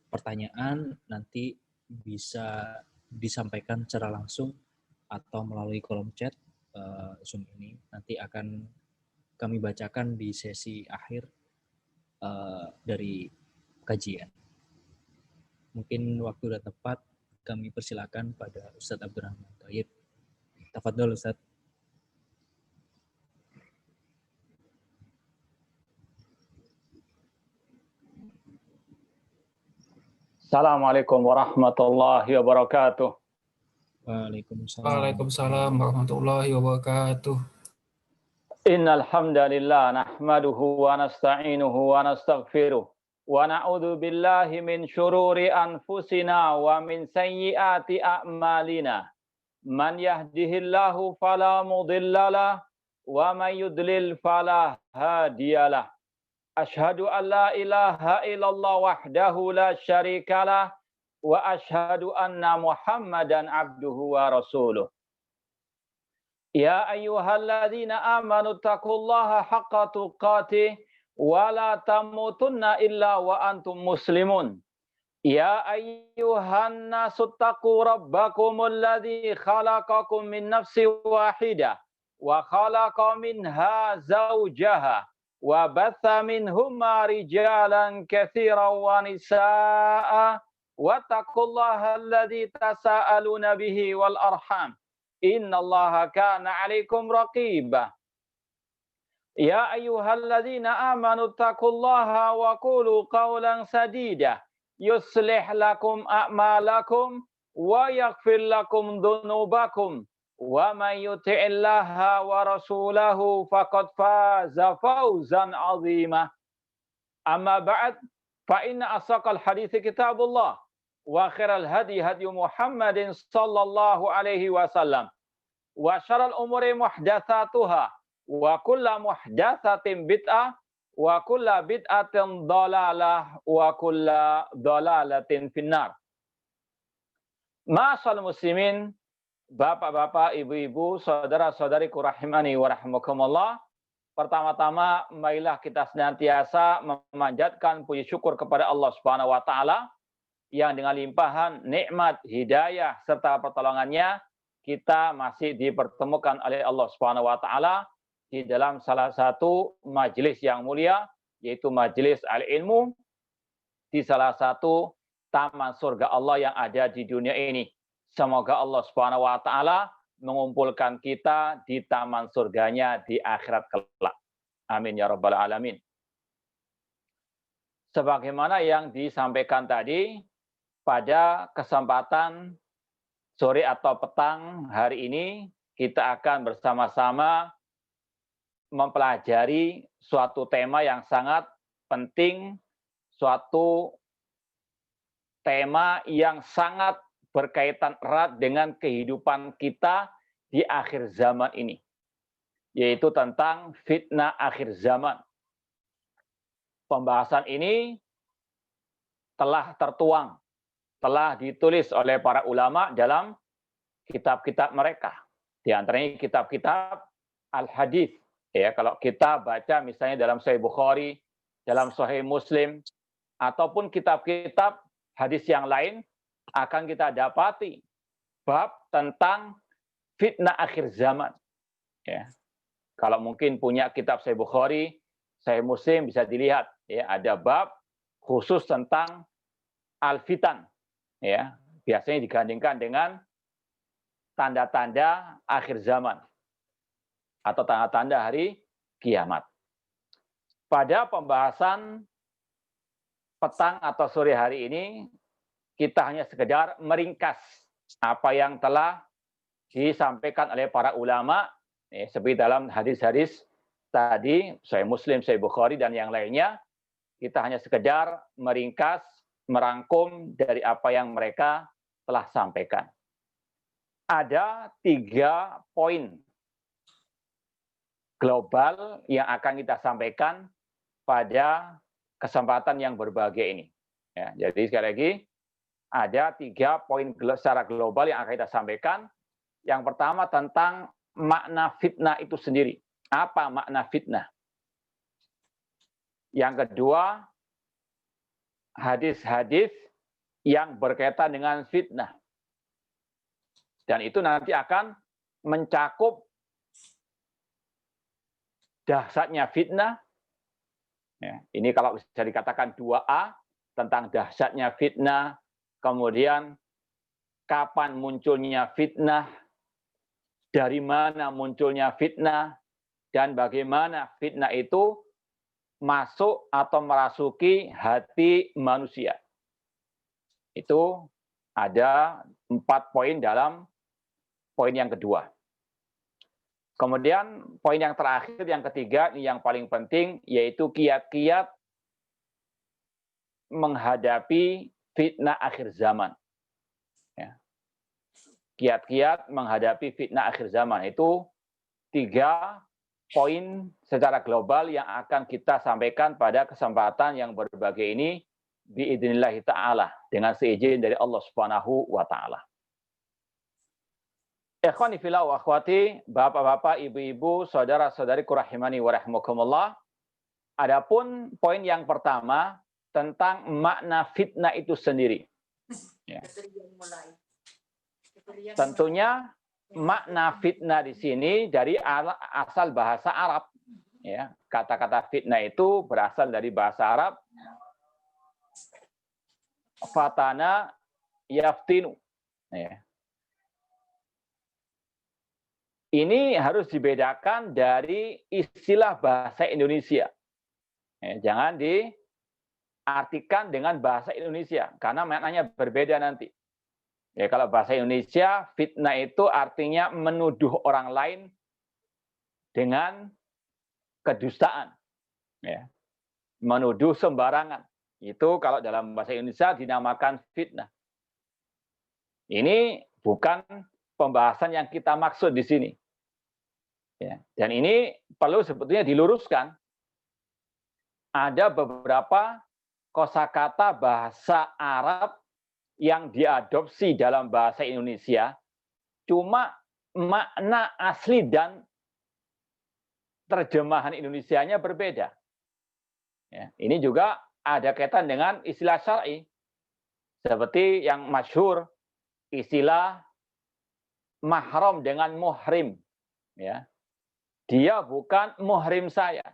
pertanyaan nanti bisa disampaikan secara langsung atau melalui kolom chat Zoom ini. Nanti akan kami bacakan di sesi akhir dari kajian. Mungkin waktu sudah tepat, kami persilakan pada Ustadz Abdurrahman Thayyib. Tafadhol Ustadz. Assalamualaikum warahmatullahi wabarakatuh. Waalaikumsalam. Waalaikumsalam warahmatullahi wabarakatuh. Innal hamdalillah nahmaduhu wa nasta'inuhu wa nastaghfiruh wa na'udzu billahi min syururi anfusina wa min sayyiati a'malina. Man yahdihillahu fala mudhillalah wa man yudlil fala hadiyalah. Ashhadu an la ilaha illallah wahdahu la syarikalah wa ashhadu anna Muhammadan abduhu wa rasuluh. Ya ayyuhalladzina amanu taqullaha haqqa tuqatih wa la tamutunna illa wa antum muslimun. Ya ayyuhan nasu taqu rabbakumul ladzi khalaqakum min nafsin wahidah wa khalaqa minha zawjaha wa batha minhumma rijalan katsiran wa nisaa'a wattaqullaha alladzi tasaaluna bihi wal arham innallaha kana 'alaikum raqiba. Ya ayyuhalladzina amanu taqullaha wa qulu qawlan sadida yuslih lakum a'malakum wa yaghfir lakum dhunubakum wa man yuti'illaha wa rasulahu faqad faza fawzan 'azima. Amma ba'd, fa inna asaqal hadithi kitabullah wa khairal hadi hadi Muhammadin sallallahu alaihi wasallam wa syarrul umuri muhdatsatuha wa kullu muhdatsatin bid'ah wa kullu bid'atin dhalalah wa kullu dhalalatin finnar. Ma'asal muslimin, bapak-bapak, ibu-ibu, saudara-saudariku rahimani wa rahimakumullah. Pertama-tama, marilah kita senantiasa memanjatkan puji syukur kepada Allah Subhanahu wa taala yang dengan limpahan nikmat, hidayah serta pertolongannya kita masih dipertemukan oleh Allah Subhanahu wa taala di dalam salah satu majelis yang mulia, yaitu majelis al-ilmu di salah satu taman surga Allah yang ada di dunia ini. Semoga Allah Subhanahu wa taala mengumpulkan kita di taman surganya di akhirat kelak. Amin ya rabbal alamin. Sebagaimana yang disampaikan tadi, pada kesempatan sore atau petang hari ini kita akan bersama-sama mempelajari suatu tema yang sangat penting, suatu tema yang sangat berkaitan erat dengan kehidupan kita di akhir zaman ini, yaitu tentang fitnah akhir zaman. Pembahasan ini telah tertuang, telah ditulis oleh para ulama dalam kitab-kitab mereka. Di antaranya kitab-kitab al-hadis. Ya, kalau kita baca misalnya dalam Sahih Bukhari, dalam Sahih Muslim, ataupun kitab-kitab hadis yang lain, akan kita dapati bab tentang fitnah akhir zaman. Ya. Kalau mungkin punya kitab Sahih Bukhari, Sahih Muslim bisa dilihat. Ya, ada bab khusus tentang al-fitan. Ya, biasanya digandingkan dengan tanda-tanda akhir zaman atau tanda-tanda hari kiamat. Pada pembahasan petang atau sore hari ini, kita hanya sekedar meringkas apa yang telah disampaikan oleh para ulama, seperti dalam hadis-hadis tadi, Sahih Muslim, Sahih Bukhari, dan yang lainnya. Kita hanya sekedar meringkas, merangkum dari apa yang mereka telah sampaikan. Ada 3 poin global yang akan kita sampaikan pada kesempatan yang berbahagia ini. Ya, jadi sekali lagi, ada 3 poin secara global yang akan kita sampaikan. Yang pertama tentang makna fitnah itu sendiri. Apa makna fitnah? Yang kedua, hadis-hadis yang berkaitan dengan fitnah. Dan itu nanti akan mencakup dahsyatnya fitnah. Ya, ini kalau bisa dikatakan 2A, tentang dahsyatnya fitnah, kemudian kapan munculnya fitnah, dari mana munculnya fitnah, dan bagaimana fitnah itu masuk atau merasuki hati manusia. Itu ada 4 poin dalam poin yang kedua. Kemudian poin yang terakhir, yang ketiga, ini yang paling penting, yaitu kiat-kiat menghadapi fitnah akhir zaman. Ya. Kiat-kiat menghadapi fitnah akhir zaman itu 3 poin secara global yang akan kita sampaikan pada kesempatan yang berbahagia ini biidznillah ta'ala, dengan seizin dari Allah Subhanahu wa taala. Ikhwani fillah wa akhwati, bapak-bapak, ibu-ibu, saudara-saudariku rahimani wa rahimakumullah. Adapun poin yang pertama tentang makna fitnah itu sendiri. Ya. Tentunya makna fitnah di sini dari asal bahasa Arab. Ya, kata-kata fitnah itu berasal dari bahasa Arab. Fatana yaftinu. Ya. Ini harus dibedakan dari istilah bahasa Indonesia. Ya, jangan diartikan dengan bahasa Indonesia, karena maknanya berbeda nanti. Ya, kalau bahasa Indonesia, fitnah itu artinya menuduh orang lain dengan kedustaan. Ya. Menuduh sembarangan. Itu kalau dalam bahasa Indonesia dinamakan fitnah. Ini bukan pembahasan yang kita maksud di sini. Ya. Dan ini perlu sebetulnya diluruskan. Ada beberapa kosakata bahasa Arab yang diadopsi dalam bahasa Indonesia, cuma makna asli dan terjemahan Indonesianya berbeda. Ya, ini juga ada kaitan dengan istilah syar'i, seperti yang masyhur istilah mahram dengan muhrim. Ya, dia bukan muhrim saya.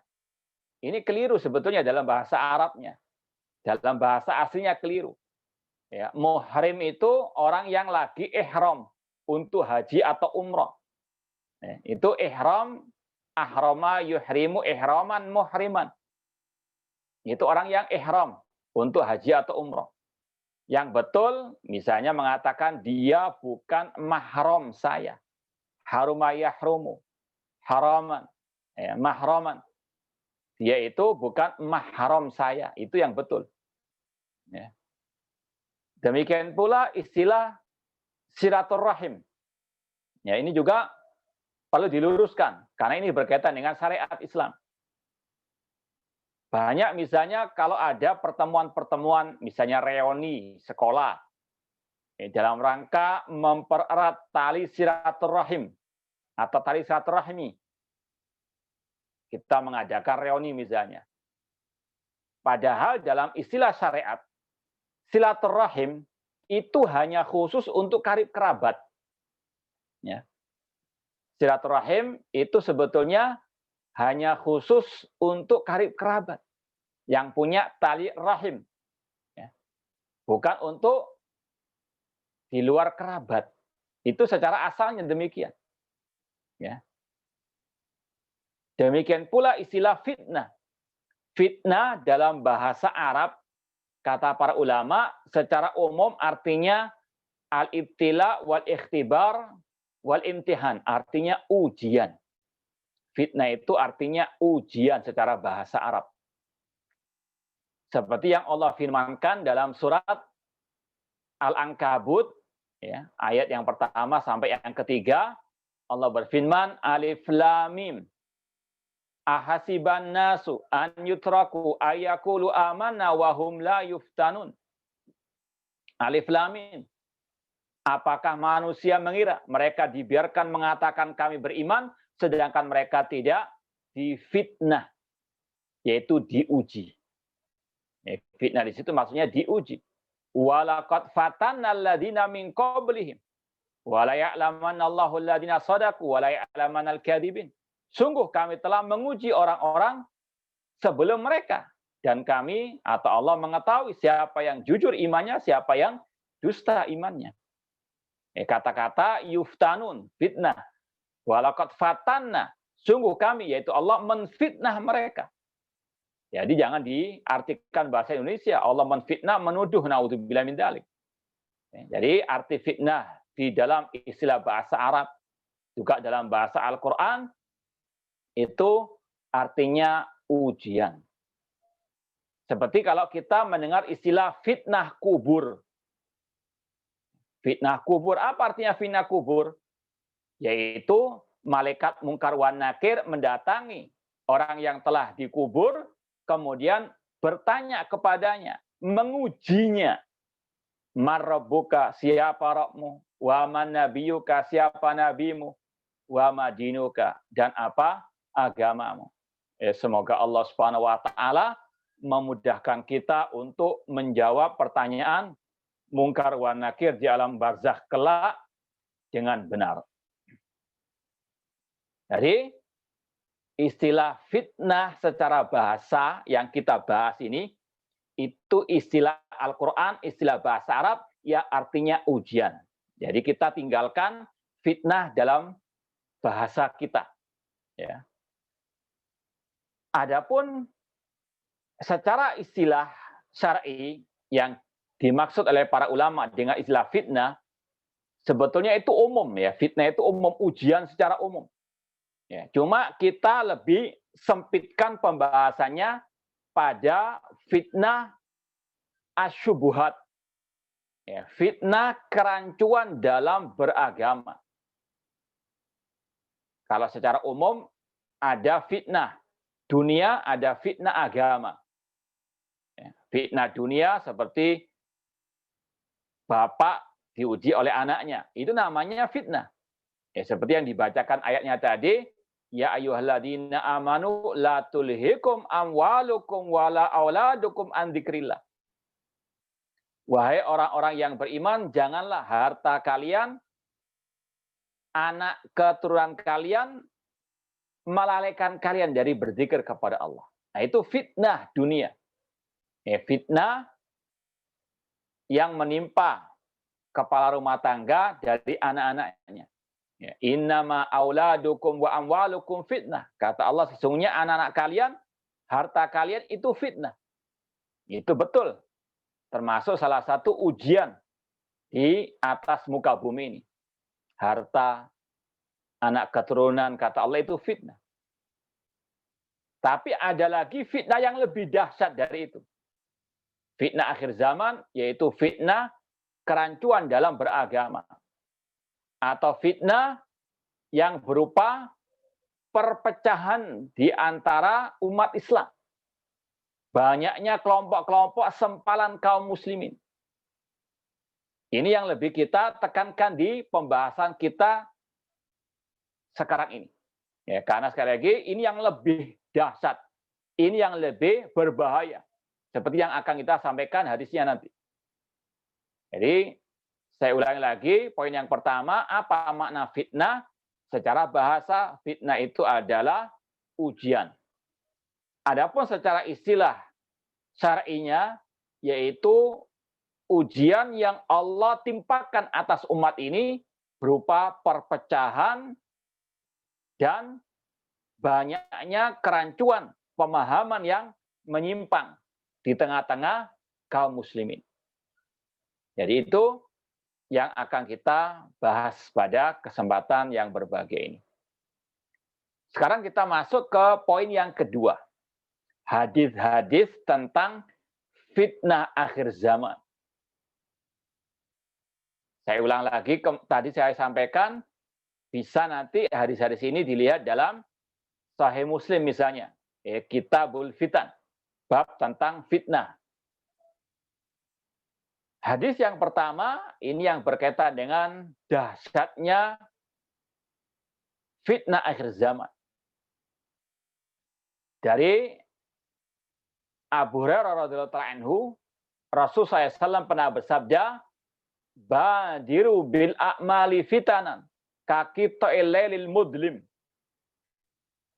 Ini keliru sebetulnya dalam bahasa Arabnya, dalam bahasa aslinya keliru. Ya, muhrim itu orang yang lagi ihram untuk haji atau umroh. Ya, itu ihram, ahrama yuhrimu ihraman muhriman. Itu orang yang ihram untuk haji atau umroh. Yang betul misalnya mengatakan dia bukan mahram saya. Haruma yahrumu, haraman, ya, mahraman. Dia itu bukan mahram saya. Itu yang betul. Ya. Demikian pula istilah silaturahim. Ya, ini juga perlu diluruskan karena ini berkaitan dengan syariat Islam. Banyak misalnya kalau ada pertemuan-pertemuan, misalnya reuni sekolah, dalam rangka mempererat tali silaturahim atau tali silaturahmi. Kita mengadakan reuni misalnya. Padahal dalam istilah syariat, silaturahim itu hanya khusus untuk karib kerabat. Ya. Silaturahim itu sebetulnya hanya khusus untuk karib kerabat yang punya tali rahim. Ya. Bukan untuk di luar kerabat. Itu secara asalnya demikian. Ya. Demikian pula istilah fitnah. Fitnah dalam bahasa Arab, kata para ulama, secara umum artinya al-ibtila wal ikhtibar wal imtihan, artinya ujian. Fitnah itu artinya ujian secara bahasa Arab. Seperti yang Allah firmankan dalam surat Al-Ankabut, ya, ayat yang pertama sampai yang ketiga, Allah berfirman, Alif Lam Mim. Ahasiban nasu an yutraku ayakulu amanna wa hum la yuftanun. Alif Lam Mim. Apakah manusia mengira mereka dibiarkan mengatakan kami beriman, sedangkan mereka tidak difitnah, yaitu diuji. Fitnah di situ maksudnya diuji. Walaqad fatanna alladziina min qablihim wa la ya'lamanna Allahu alladziina shadaqu wa la ya'lamanna al-kadzibin. Sungguh kami telah menguji orang-orang sebelum mereka, dan kami atau Allah mengetahui siapa yang jujur imannya, siapa yang dusta imannya. Kata-kata yuftanun, fitnah. Walaqad fatanna, sungguh kami, yaitu Allah menfitnah mereka. Jadi jangan diartikan bahasa Indonesia, Allah menfitnah, menuduh, naudzubillah min dzalik. Jadi arti fitnah di dalam istilah bahasa Arab, juga dalam bahasa Al-Quran, itu artinya ujian. Seperti kalau kita mendengar istilah fitnah kubur. Fitnah kubur, apa artinya fitnah kubur? Yaitu malaikat mungkar wan nakir mendatangi orang yang telah dikubur, kemudian bertanya kepadanya, mengujinya. Marrabbuka, siapa Rabbmu? Wa man nabiyuka, siapa nabimu? Wa madinuka, dan apa agamamu? Semoga Allah Subhanahu wa taala memudahkan kita untuk menjawab pertanyaan mungkar wan nakir di alam barzakh kelak dengan benar. Jadi istilah fitnah secara bahasa yang kita bahas ini, itu istilah Al-Quran, istilah bahasa Arab, ya artinya ujian. Jadi kita tinggalkan fitnah dalam bahasa kita. Ya. Adapun secara istilah syar'i yang dimaksud oleh para ulama dengan istilah fitnah, sebetulnya itu umum ya. Fitnah itu umum, ujian secara umum. Ya, cuma kita lebih sempitkan pembahasannya pada fitnah asyubuhat. Ya, fitnah kerancuan dalam beragama. Kalau secara umum ada fitnah dunia, ada fitnah agama. Ya, fitnah dunia seperti bapak diuji oleh anaknya, itu namanya fitnah. Ya, seperti yang dibacakan ayatnya tadi, ya ayyuhalladzina amanu la tulhikum amwalukum wala auladukum an dzikrillah. Wahai orang-orang yang beriman, janganlah harta kalian, anak keturunan kalian melalaikan kalian dari berzikir kepada Allah. Nah, itu fitnah dunia. Ya, fitnah yang menimpa kepala rumah tangga dari anak-anaknya. Ya, innama auladukum wa amwalukum fitnah. Kata Allah, sesungguhnya anak-anak kalian, harta kalian itu fitnah. Itu betul. Termasuk salah satu ujian di atas muka bumi ini. Harta, anak keturunan, kata Allah itu fitnah. Tapi ada lagi fitnah yang lebih dahsyat dari itu. Fitnah akhir zaman, yaitu fitnah kerancuan dalam beragama. Atau fitnah yang berupa perpecahan di antara umat Islam. Banyaknya kelompok-kelompok sempalan kaum muslimin. Ini yang lebih kita tekankan di pembahasan kita sekarang ini. Ya, karena sekali lagi, ini yang lebih dahsyat. Ini yang lebih berbahaya. Seperti yang akan kita sampaikan hadisnya nanti. Jadi, saya ulangi lagi, poin yang pertama, apa makna fitnah? Secara bahasa, fitnah itu adalah ujian. Adapun secara istilah syar'inya, yaitu ujian yang Allah timpakan atas umat ini berupa perpecahan dan banyaknya kerancuan pemahaman yang menyimpang di tengah-tengah kaum muslimin. Jadi itu yang akan kita bahas pada kesempatan yang berbahagia ini. Sekarang kita masuk ke poin yang kedua. Hadis-hadis tentang fitnah akhir zaman. Saya ulang lagi, tadi saya sampaikan, bisa nanti hadis-hadis ini dilihat dalam Sahih Muslim misalnya. Kitabul Fitan. Bab tentang fitnah. Hadis yang pertama, ini yang berkaitan dengan dahsyatnya fitnah akhir zaman. Dari Abu Hurairah radhiyallahu ta'ala anhu, Rasul SAW pernah bersabda, "Badiru bil a'mali fitanan, kaki ta'ilil mudlim."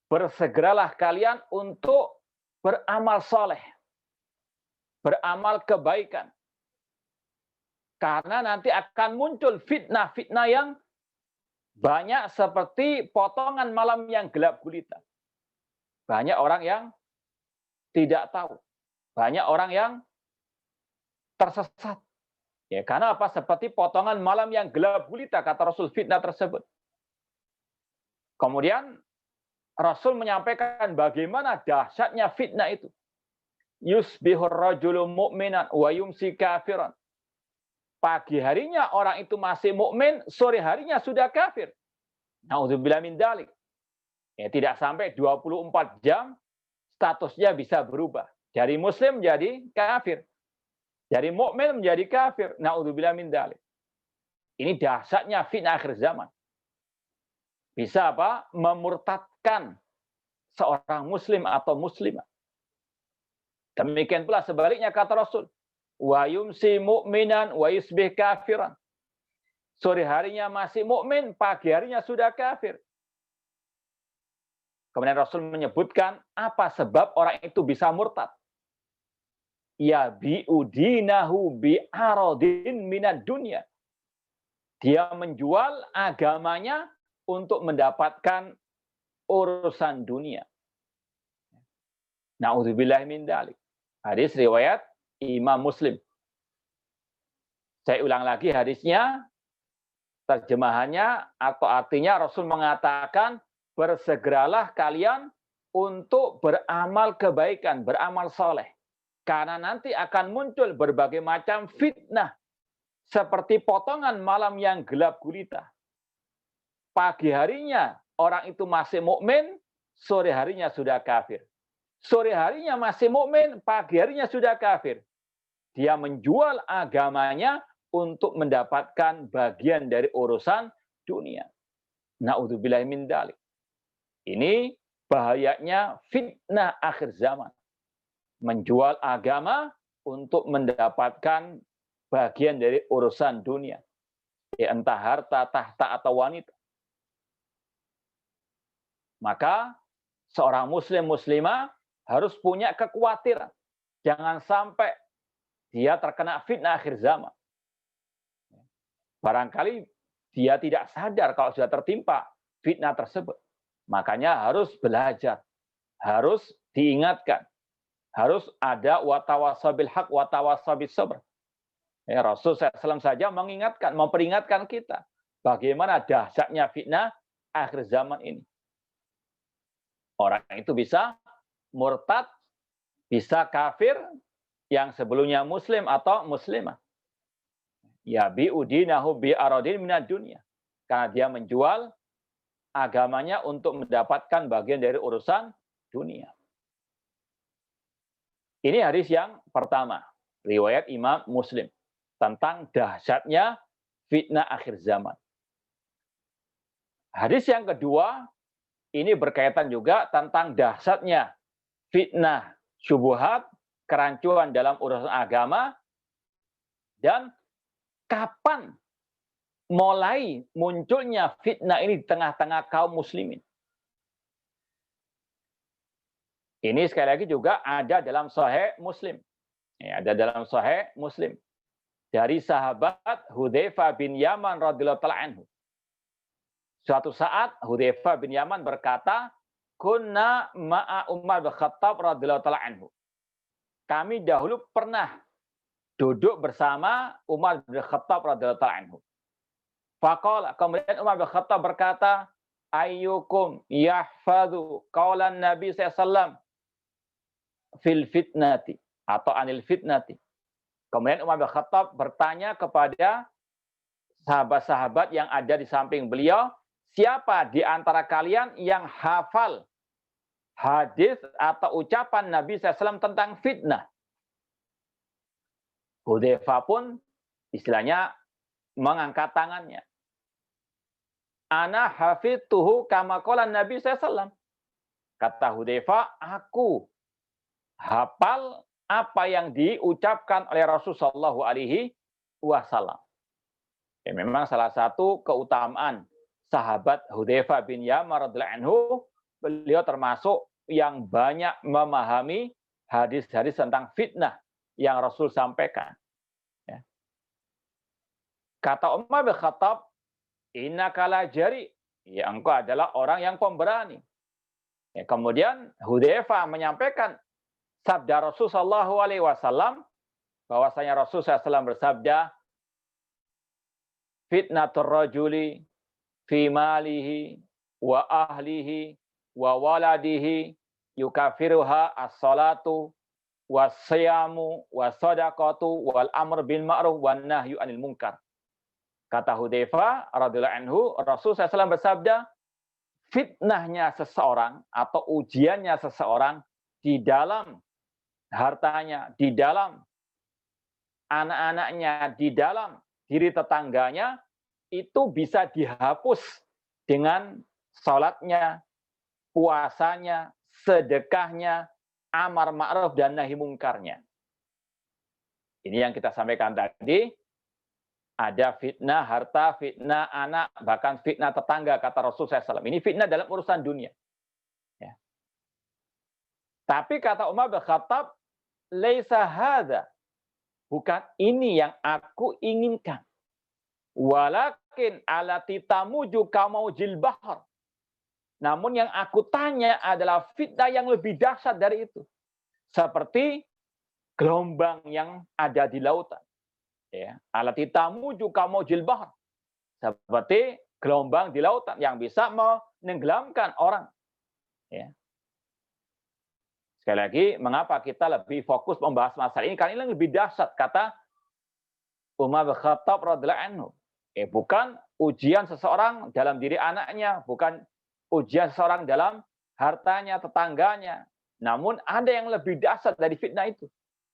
Bersegeralah kalian untuk beramal soleh, beramal kebaikan. Karena nanti akan muncul fitnah-fitnah yang banyak seperti potongan malam yang gelap gulita. Banyak orang yang tidak tahu. Banyak orang yang tersesat. Ya, karena apa? Seperti potongan malam yang gelap gulita, kata Rasul, fitnah tersebut. Kemudian Rasul menyampaikan bagaimana dahsyatnya fitnah itu. Yusbihur rajulu mu'minan wa yumsi kafiran. Pagi harinya orang itu masih mukmin, sore harinya sudah kafir. Nauzubillah min dzalik. Ya, tidak sampai 24 jam statusnya bisa berubah. Dari muslim menjadi kafir. Dari mukmin menjadi kafir. Nauzubillah min dzalik. Ini dahsyatnya fitnah akhir zaman. Bisa apa? Memurtadkan seorang muslim atau muslimah. Demikian pula sebaliknya kata Rasul. Wa yumsi mu'minan wa yusbih kafiran. Sore harinya masih mukmin, pagi harinya sudah kafir. Kemudian Rasul menyebutkan apa sebab orang itu bisa murtad. Ya bi'udinahu bi'aradin minad dunya. Dia menjual agamanya untuk mendapatkan urusan dunia. Na'udzubillah min dzalik. Hadis riwayat Imam Muslim. Saya ulang lagi hadisnya, terjemahannya atau artinya Rasul mengatakan, bersegeralah kalian untuk beramal kebaikan, beramal soleh. Karena nanti akan muncul berbagai macam fitnah, seperti potongan malam yang gelap gulita. Pagi harinya orang itu masih mukmin, sore harinya sudah kafir. Sore harinya masih mukmin, pagi harinya sudah kafir. Dia menjual agamanya untuk mendapatkan bagian dari urusan dunia. Na'udzubillah min dzalik. Ini bahayanya fitnah akhir zaman. Menjual agama untuk mendapatkan bagian dari urusan dunia. Ya, entah harta, tahta, atau wanita. Maka seorang muslim muslimah harus punya kekhawatiran. Jangan sampai dia terkena fitnah akhir zaman. Barangkali dia tidak sadar kalau sudah tertimpa fitnah tersebut. Makanya harus belajar. Harus diingatkan. Harus ada watawasabil haq, watawasabil sabr. Ya, Rasul SAW saja mengingatkan, memperingatkan kita. Bagaimana dahsyatnya fitnah akhir zaman ini. Orang itu bisa murtad, bisa kafir, yang sebelumnya muslim atau muslimah. Ya bi'udinahu bi'aradin minad dunya. Karena dia menjual agamanya untuk mendapatkan bagian dari urusan dunia. Ini hadis yang pertama, riwayat Imam Muslim, tentang dahsyatnya fitnah akhir zaman. Hadis yang kedua, ini berkaitan juga tentang dahsyatnya fitnah syubhat, kerancuan dalam urusan agama, dan kapan mulai munculnya fitnah ini di tengah-tengah kaum muslimin. Ini sekali lagi juga ada dalam Sahih Muslim. Ya, ada dalam Sahih Muslim. Dari sahabat Hudzaifah bin Yaman radhiyallahu ta'ala anhu. Suatu saat Hudzaifah bin Yaman berkata, "Kunna ma'a Umar bin Khattab radhiyallahu ta'ala anhu." Kami dahulu pernah duduk bersama Umar bin Khattab radhiyallahu ta'ala anhu. Faqala, kemudian Umar bin Khattab berkata, "Ayyukum yahfadhu qaulan Nabi sallallahu alaihi wasallam fil fitnati atau anil fitnati." Kemudian Umar bin Khattab bertanya kepada sahabat-sahabat yang ada di samping beliau, siapa di antara kalian yang hafal hadis atau ucapan Nabi SAW tentang fitnah? Hudzaifah pun istilahnya mengangkat tangannya. Ana hafidtuhu kama qala Nabi SAW. Kata Hudzaifah, aku hafal apa yang diucapkan oleh Rasulullah Shallallahu Alaihi Wasallam. Ya, memang salah satu keutamaan sahabat Hudzaifah bin Yaman radhiyallahu anhu, beliau termasuk yang banyak memahami hadis-hadis tentang fitnah yang Rasul sampaikan. Ya. Kata Umar bin Khattab, innaka la jari, ya engkau adalah orang yang pemberani. Ya, kemudian Hudzaifah menyampaikan sabda Rasul sallallahu alaihi wasallam, bahwasanya Rasul SAW bersabda, fitnatur rajuli fi malihi wa ahlihi wa waladihi yukafiruha as-salatu was-siyamu was-sadaqatu wal amr bil ma'ruf wan nahyu anil munkar. Kata Hudzaifah radhiyallahu anhu, Rasul SAW bersabda, fitnahnya seseorang atau ujiannya seseorang di dalam hartanya, di dalam anak-anaknya, di dalam diri tetangganya, itu bisa dihapus dengan salatnya, puasanya, sedekahnya, amar ma'ruf dan nahi mungkarnya. Ini yang kita sampaikan tadi. Ada fitnah harta, fitnah anak, bahkan fitnah tetangga, kata Rasulullah SAW. Ini fitnah dalam urusan dunia. Ya. Tapi kata Umar bin Khattab, laisa hadza, bukan ini yang aku inginkan. Walakin alati tamuju kamaujil bahr. Namun yang aku tanya adalah fitnah yang lebih dahsyat dari itu. Seperti gelombang yang ada di lautan. Ya, alati tamuju kamaujil bahr. Seperti gelombang di lautan yang bisa menenggelamkan orang. Ya. Sekali lagi, mengapa kita lebih fokus membahas masalah ini? Karena ini lebih dahsyat, kata Umar bin Khattab radhiyallahu anhu. Bukan ujian seseorang dalam diri anaknya, bukan ujian seseorang dalam hartanya, tetangganya. Namun ada yang lebih dahsyat dari fitnah itu,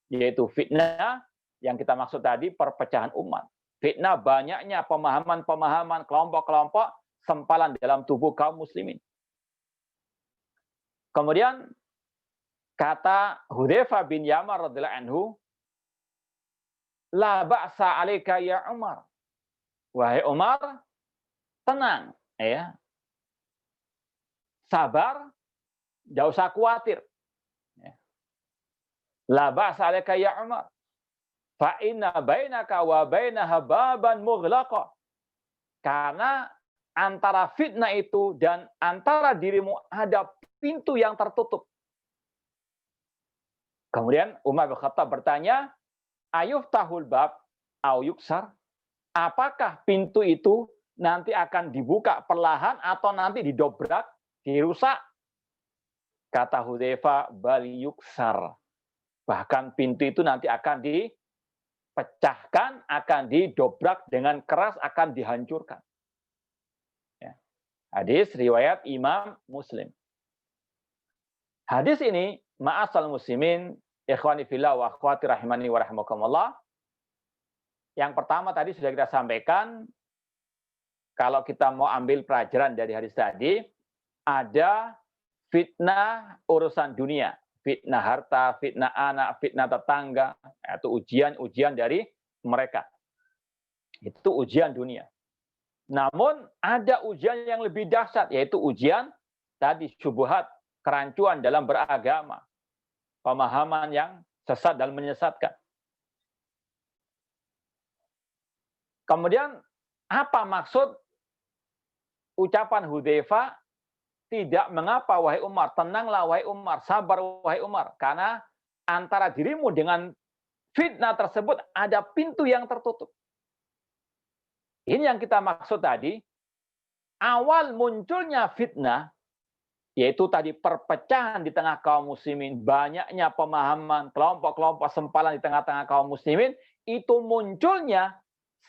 yaitu fitnah yang kita maksud tadi, perpecahan umat. Fitnah banyaknya pemahaman-pemahaman, kelompok-kelompok sempalan dalam tubuh kaum muslimin. Kemudian kata Hudzaifah bin Yaman radhiyallahu anhu, la ba'sa 'alaika ya Umar. Wahai Umar, tenang, ya. Sabar, enggak usah khawatir. La ba'sa 'alaika ya Umar. Fa inna bainaka wa bainaha baban mughlaqa. Karena antara fitnah itu dan antara dirimu ada pintu yang tertutup. Kemudian Umar bin Khattab bertanya, ayuftahul bab au yuksar? Apakah pintu itu nanti akan dibuka perlahan atau nanti didobrak, dirusak? Kata Hudzaifah, bal yuksar. Bahkan pintu itu nanti akan dipecahkan, akan didobrak dengan keras, akan dihancurkan. Ya. Hadis riwayat Imam Muslim. Hadis ini, ma'asal muslimin, ikhwani fillah wa akhwati rahimani wa rahimakumullah. Yang pertama tadi sudah kita sampaikan, kalau kita mau ambil pelajaran dari hadis tadi, ada fitnah urusan dunia. Fitnah harta, fitnah anak, fitnah tetangga, itu ujian-ujian dari mereka. Itu ujian dunia. Namun ada ujian yang lebih dahsyat, yaitu ujian tadi syubhat, kerancuan dalam beragama, pemahaman yang sesat dan menyesatkan. Kemudian apa maksud ucapan Hudzaifah, tidak mengapa wahai Umar, tenanglah wahai Umar, sabar wahai Umar, karena antara dirimu dengan fitnah tersebut ada pintu yang tertutup. Ini yang kita maksud tadi, awal munculnya fitnah, yaitu tadi perpecahan di tengah kaum muslimin, banyaknya pemahaman, kelompok-kelompok sempalan di tengah-tengah kaum muslimin, itu munculnya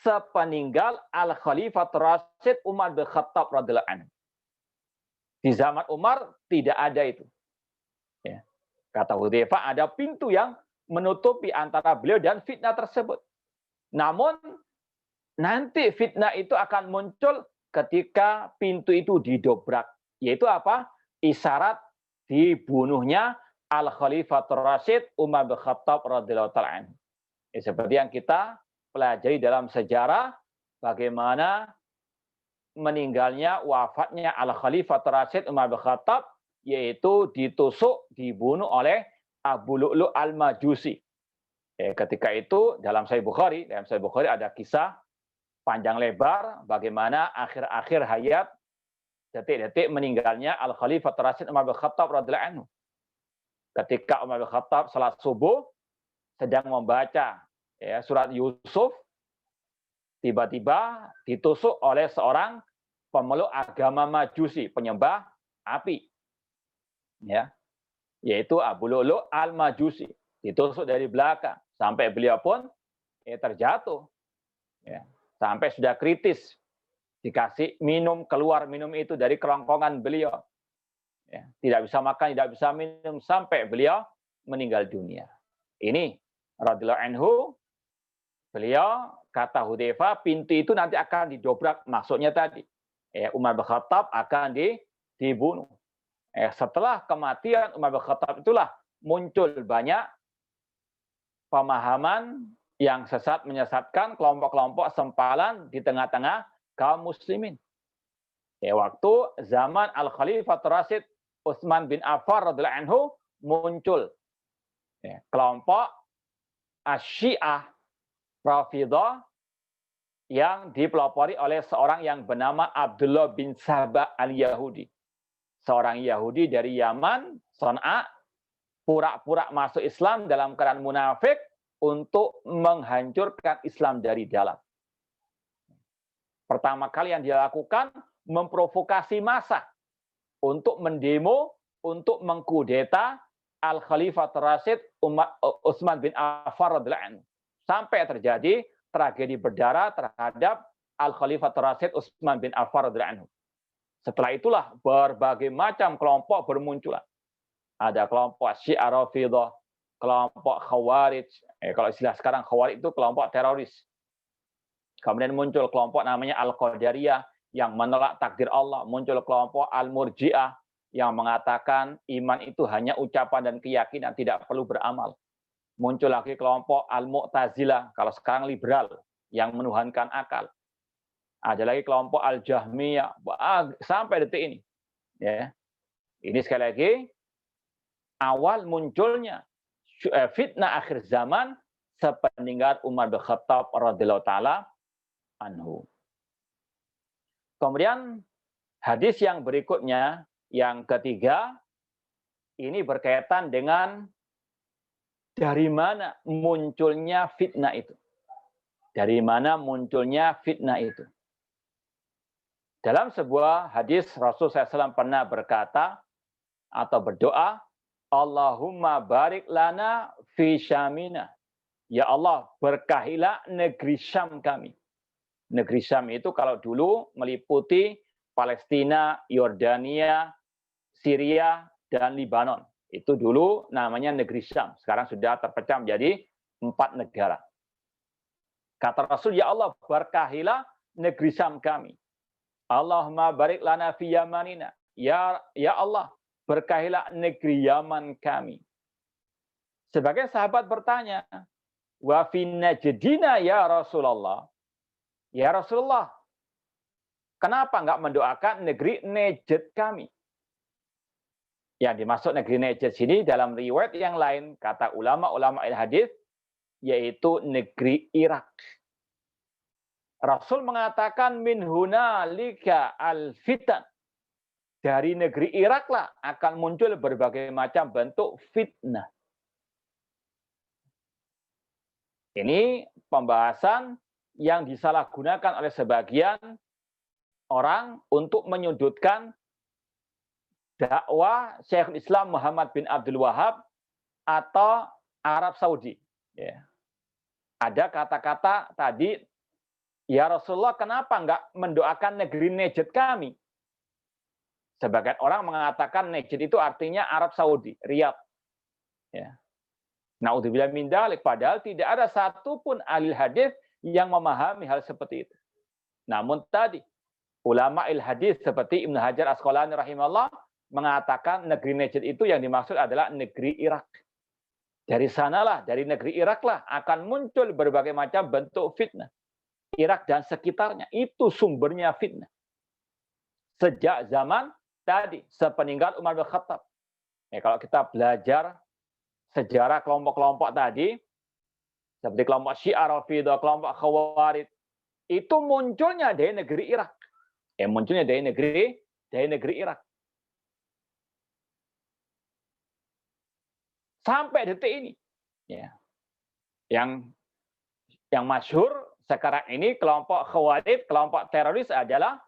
sepeninggal Al-Khalifatul Rasyid Umar bin Khattab radhiyallahu anhu. Di zaman Umar tidak ada itu. Ya. Kata Hudzaifah, ada pintu yang menutupi antara beliau dan fitnah tersebut. Namun nanti fitnah itu akan muncul ketika pintu itu didobrak. Yaitu apa? Isyarat dibunuhnya Al-Khalifatur Rasyid Umar bin Khattab radhiyallahu ta'ala anhu. Seperti yang kita pelajari dalam sejarah bagaimana meninggalnya, wafatnya Al-Khalifatur Rasyid Umar bin Khattab, yaitu ditusuk, dibunuh oleh Abu Lu'lu' al-Majusi. Ketika itu dalam Sahih Bukhari ada kisah panjang lebar bagaimana akhir-akhir hayat, detik-detik meninggalnya Al-Khalifatur Rasyid Umar bin Khattab radhiyallahu anhu. Ketika Umar bin Khattab salat subuh sedang membaca surat Yusuf, tiba-tiba ditusuk oleh seorang pemeluk agama Majusi, penyembah api. Yaitu Abu Lu'lu' al-Majusi. Ditusuk dari belakang sampai beliau pun terjatuh. Sampai sudah kritis. Dikasih minum, keluar minum itu dari kerongkongan beliau. Tidak bisa makan, tidak bisa minum sampai beliau meninggal dunia. Ini radhiyallahu anhu, beliau kata Hudzaifah, pintu itu nanti akan didobrak, maksudnya tadi Umar bin Khattab akan dibunuh. Setelah kematian Umar bin Khattab itulah muncul banyak pemahaman yang sesat, menyesatkan kelompok-kelompok sempalan di tengah-tengah kaum muslimin. Waktu zaman Al-Khalifatur Rasyid Utsman bin Affan radhiyallahu anhu muncul kelompok Asy-Syiah Rafidhah yang dipelopori oleh seorang yang bernama Abdullah bin Sabah al-Yahudi. Seorang Yahudi dari Yaman, Son'a, pura-pura masuk Islam dalam keadaan munafik untuk menghancurkan Islam dari dalam. Pertama kali yang dia lakukan, memprovokasi massa untuk mendemo, untuk mengkudeta Al-Khalifatur Rasyid Utsman bin Affan radhiyallahu anhu. Sampai terjadi tragedi berdarah terhadap Al-Khalifatur Rasyid Utsman bin Affan radhiyallahu anhu. Setelah itulah berbagai macam kelompok bermunculan. Ada kelompok Syiah Rafidhah, kelompok Khawarij. Kalau istilah sekarang Khawarij itu kelompok teroris. Kemudian muncul kelompok namanya Al-Qadariyah yang menolak takdir Allah. Muncul kelompok Al-Murji'ah yang mengatakan iman itu hanya ucapan dan keyakinan, tidak perlu beramal. Muncul lagi kelompok Al-Mu'tazilah, kalau sekarang liberal, yang menuhankan akal. Ada lagi kelompok Al-Jahmiyah, sampai detik ini. Ini sekali lagi, awal munculnya fitnah akhir zaman sepeninggal Umar bin Khattab radhiyallahu ta'ala anhu. Kemudian hadis yang berikutnya, yang ketiga, ini berkaitan dengan dari mana munculnya fitnah itu. Dari mana munculnya fitnah itu. Dalam sebuah hadis Rasulullah SAW pernah berkata atau berdoa, Allahumma barik lana fi syamina. Ya Allah, berkahilah negeri Syam kami. Negeri Syam itu kalau dulu meliputi Palestina, Yordania, Syria, dan Libanon. Itu dulu namanya negeri Syam. Sekarang sudah terpecah menjadi 4 negara. Kata Rasul, ya Allah, berkahilah negeri Syam kami. Allahumma barik lana fi yamanina. Ya Allah, berkahilah negeri Yaman kami. Sebagai sahabat bertanya, wa fi najdina ya Rasulullah. Ya Rasulullah, kenapa enggak mendoakan negeri Najd kami? Yang dimaksud negeri Najd sini dalam riwayat yang lain, kata ulama-ulama hadis, yaitu negeri Irak. Rasul mengatakan min hunalika al-fitan. Dari negeri Irak lah akan muncul berbagai macam bentuk fitnah. Ini pembahasan yang disalahgunakan oleh sebagian orang untuk menyudutkan dakwah Syekhul Islam Muhammad bin Abdul Wahab atau Arab Saudi. Ada kata-kata tadi, ya Rasulullah, kenapa enggak mendoakan negeri Najd kami? Sebagian orang mengatakan Najd itu artinya Arab Saudi, Riyadh. Naudzubillah min dzalik, padahal tidak ada satupun ahli hadis yang memahami hal seperti itu. Namun tadi ulama hadis seperti Ibnu Hajar Asqalani rahimahullah mengatakan negeri Najd itu yang dimaksud adalah negeri Irak. Dari sanalah, dari negeri Irak lah akan muncul berbagai macam bentuk fitnah. Irak dan sekitarnya, itu sumbernya fitnah. Sejak zaman tadi, sepeninggal Umar bin Khattab. Ya, kalau kita belajar sejarah kelompok-kelompok tadi, seperti kelompok Syiah Rafidah, kelompok Khawarij, itu munculnya dari negeri Irak. Munculnya dari negeri Irak. Sampai detik ini, ya, yang masyhur sekarang ini kelompok Khawarij, kelompok teroris adalah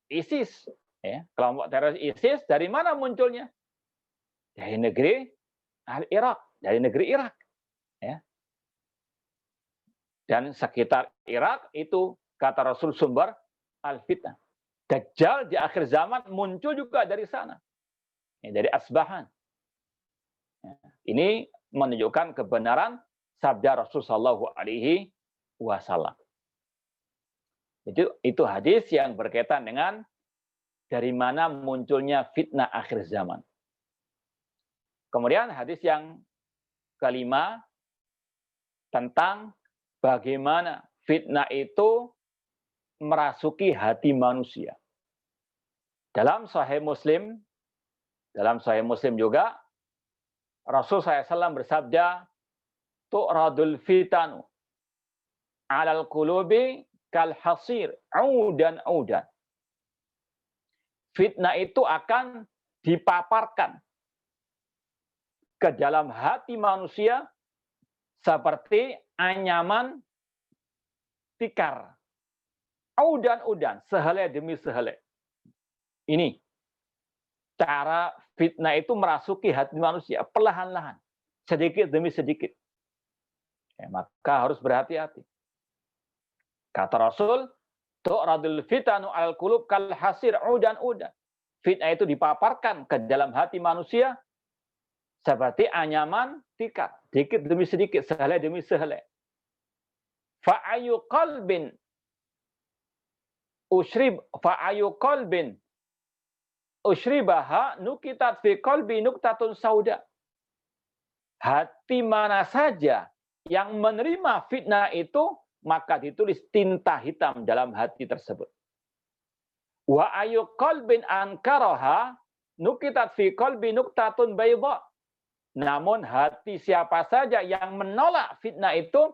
ISIS. Ya, kelompok teroris ISIS dari mana munculnya? Dari negeri Irak, dari negeri Irak. Ya. Dan sekitar Irak itu kata Rasul sumber al-fitnah. Dajjal di akhir zaman muncul juga dari sana, ya, dari Asbahan. Ya. Ini menunjukkan kebenaran sabda Rasul Shallallahu Alaihi Wasallam. Itu hadis yang berkaitan dengan dari mana munculnya fitnah akhir zaman. Kemudian hadis yang kelima tentang bagaimana fitnah itu merasuki hati manusia. Dalam Sahih Muslim juga Rasul SAW bersabda, "Tu'radul fitanu 'alal qulubi kal hasir, 'udan 'udan." Fitnah itu akan dipaparkan ke dalam hati manusia seperti anyaman tikar. 'Udan 'udan, sehelai demi sehelai. Ini cara fitnah itu merasuki hati manusia perlahan-lahan, sedikit demi sedikit. Ya, maka harus berhati-hati. Kata Rasul, tu'radul fitanu al qulub kal hasir udan udan. Fitnah itu dipaparkan ke dalam hati manusia seperti anyaman tikar, sedikit demi sedikit, sehelai demi sehelai. Fa'ayu qalbin ushribaha nukitat fi qalbi nuktatun sauda. Hati mana saja yang menerima fitnah itu, maka ditulis tinta hitam dalam hati tersebut. Wa ayu qalbin ankaraha nukitat fi qalbi nuktatun bayda. Namun hati siapa saja yang menolak fitnah itu,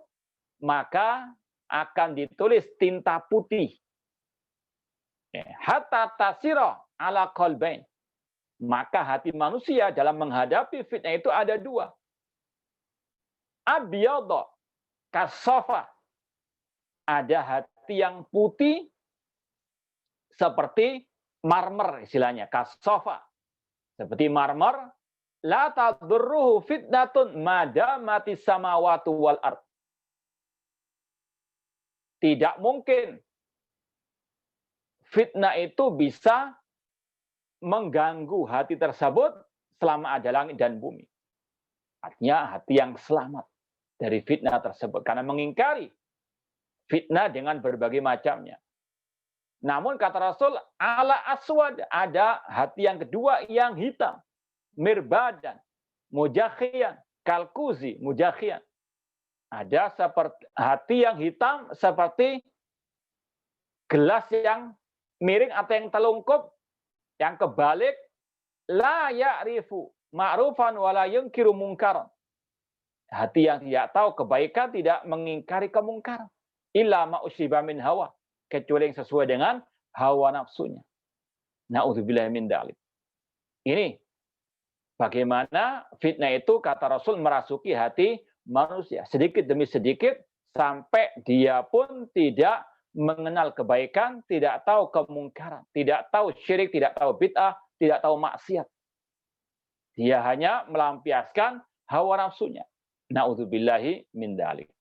maka akan ditulis tinta putih. Hatta tasira ala qalbain. Maka hati manusia dalam menghadapi fitnah itu ada dua. Abyadha kasafa. Ada hati yang putih seperti marmer istilahnya, kasafa. Seperti marmer, la tadurruhu fitnatun madamati samawati wal ard. Tidak mungkin fitnah itu bisa mengganggu hati tersebut selama ada langit dan bumi. Artinya hati yang selamat dari fitnah tersebut. Karena mengingkari fitnah dengan berbagai macamnya. Namun kata Rasul, ala aswad, ada hati yang kedua yang hitam. Mirbadan, mujakhiyan, kalkuzi, mujakhiyan. Ada seperti hati yang hitam seperti gelas yang miring atau yang telungkup, yang kebalik, la ya'rifu ma'rufan wa la yunkiru mungkaran. Hati yang tidak tahu kebaikan, tidak mengingkari kemungkaran. Illa ma usyiba min hawa, kecuali yang sesuai dengan hawa nafsunya. Na'udzubillahi min dzalik. Ini bagaimana fitnah itu kata Rasul merasuki hati manusia sedikit demi sedikit sampai dia pun tidak mengenal kebaikan, tidak tahu kemungkaran, tidak tahu syirik, tidak tahu bid'ah, tidak tahu maksiat. Dia hanya melampiaskan hawa nafsunya. Na'udzubillahi min dzalik.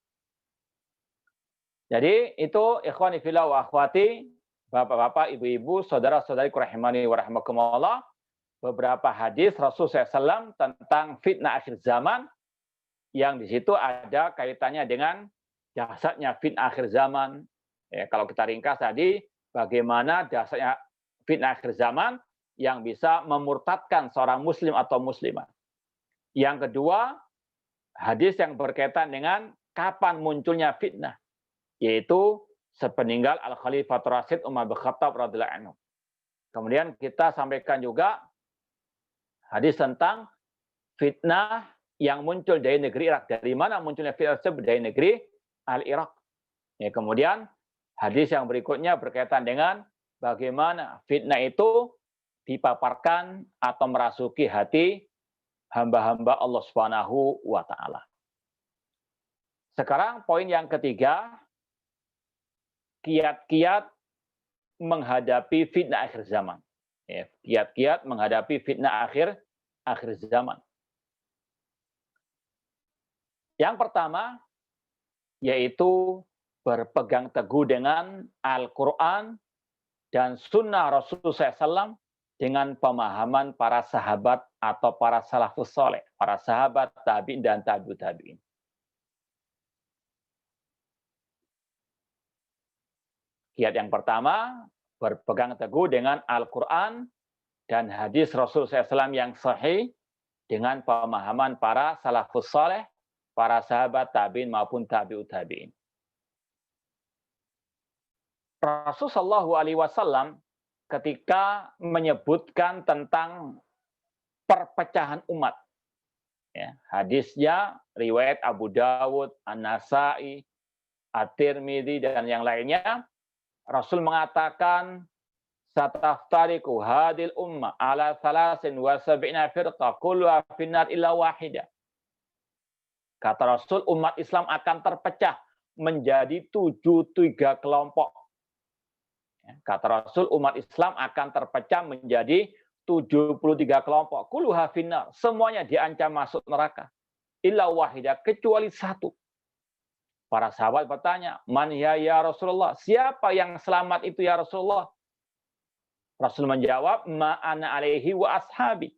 Jadi itu ikhwani fillah wa akhwati, bapak-bapak, ibu-ibu, saudara-saudari rahimani wa rahimakumullah, beberapa hadis Rasul SAW tentang fitnah akhir zaman yang di situ ada kaitannya dengan dahsyatnya fitnah akhir zaman. Ya, kalau kita ringkas tadi, bagaimana dasarnya fitnah akhir zaman yang bisa memurtadkan seorang muslim atau muslimah. Yang kedua, hadis yang berkaitan dengan kapan munculnya fitnah, yaitu sepeninggal Al-Khalifatul Rasyid Umar bin Khattab radhiyallahu anhu. Kemudian kita sampaikan juga hadis tentang fitnah yang muncul dari negeri Irak. Dari mana munculnya fitnah tersebut? Dari negeri Al-Irak. Ya, kemudian hadis yang berikutnya berkaitan dengan bagaimana fitnah itu dipaparkan atau merasuki hati hamba-hamba Allah Subhanahu wa taala. Sekarang poin yang ketiga, kiat-kiat menghadapi fitnah akhir zaman. Ya, kiat-kiat menghadapi fitnah akhir zaman. Yang pertama yaitu berpegang teguh dengan Al-Quran dan Sunnah Rasulullah SAW dengan pemahaman para sahabat atau para salafus soleh, para sahabat tabi'in dan tabi'ut tabi'in. Kiat yang pertama, berpegang teguh dengan Al-Quran dan hadis Rasulullah SAW yang sahih dengan pemahaman para salafus soleh, para sahabat tabi'in maupun tabi'ut tabi'in. Rasulullah SAW ketika menyebutkan tentang perpecahan umat, ya, hadisnya riwayat Abu Dawud, An-Nasai, At-Tirmidzi dan yang lainnya, Rasul mengatakan sataftariqu hadil ummah ala 73 firqah kulluha finnar illa wahidah. Kata Rasul, umat Islam akan terpecah menjadi 73 kelompok. Kata Rasul, umat Islam akan terpecah menjadi 73 kelompok. Kulluha finnar, semuanya diancam masuk neraka. Illa wahidah, kecuali satu. Para sahabat bertanya, man ya Rasulullah? Siapa yang selamat itu ya Rasulullah? Rasul menjawab, ma ana alaihi wa ashabi.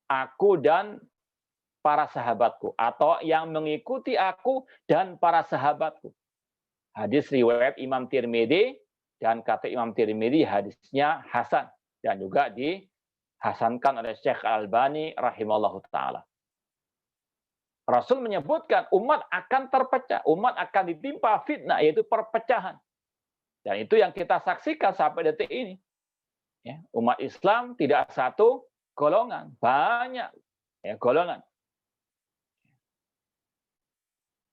Aku dan para sahabatku, atau yang mengikuti aku dan para sahabatku. Hadis riwayat Imam Tirmidzi, dan kata Imam Tirmidzi hadisnya hasan dan juga dihasankan oleh Syekh Al-Albani rahimallahu taala. Rasul menyebutkan umat akan terpecah, umat akan ditimpa fitnah, yaitu perpecahan. Dan itu yang kita saksikan sampai detik ini. Ya, umat Islam tidak satu golongan, banyak ya, golongan.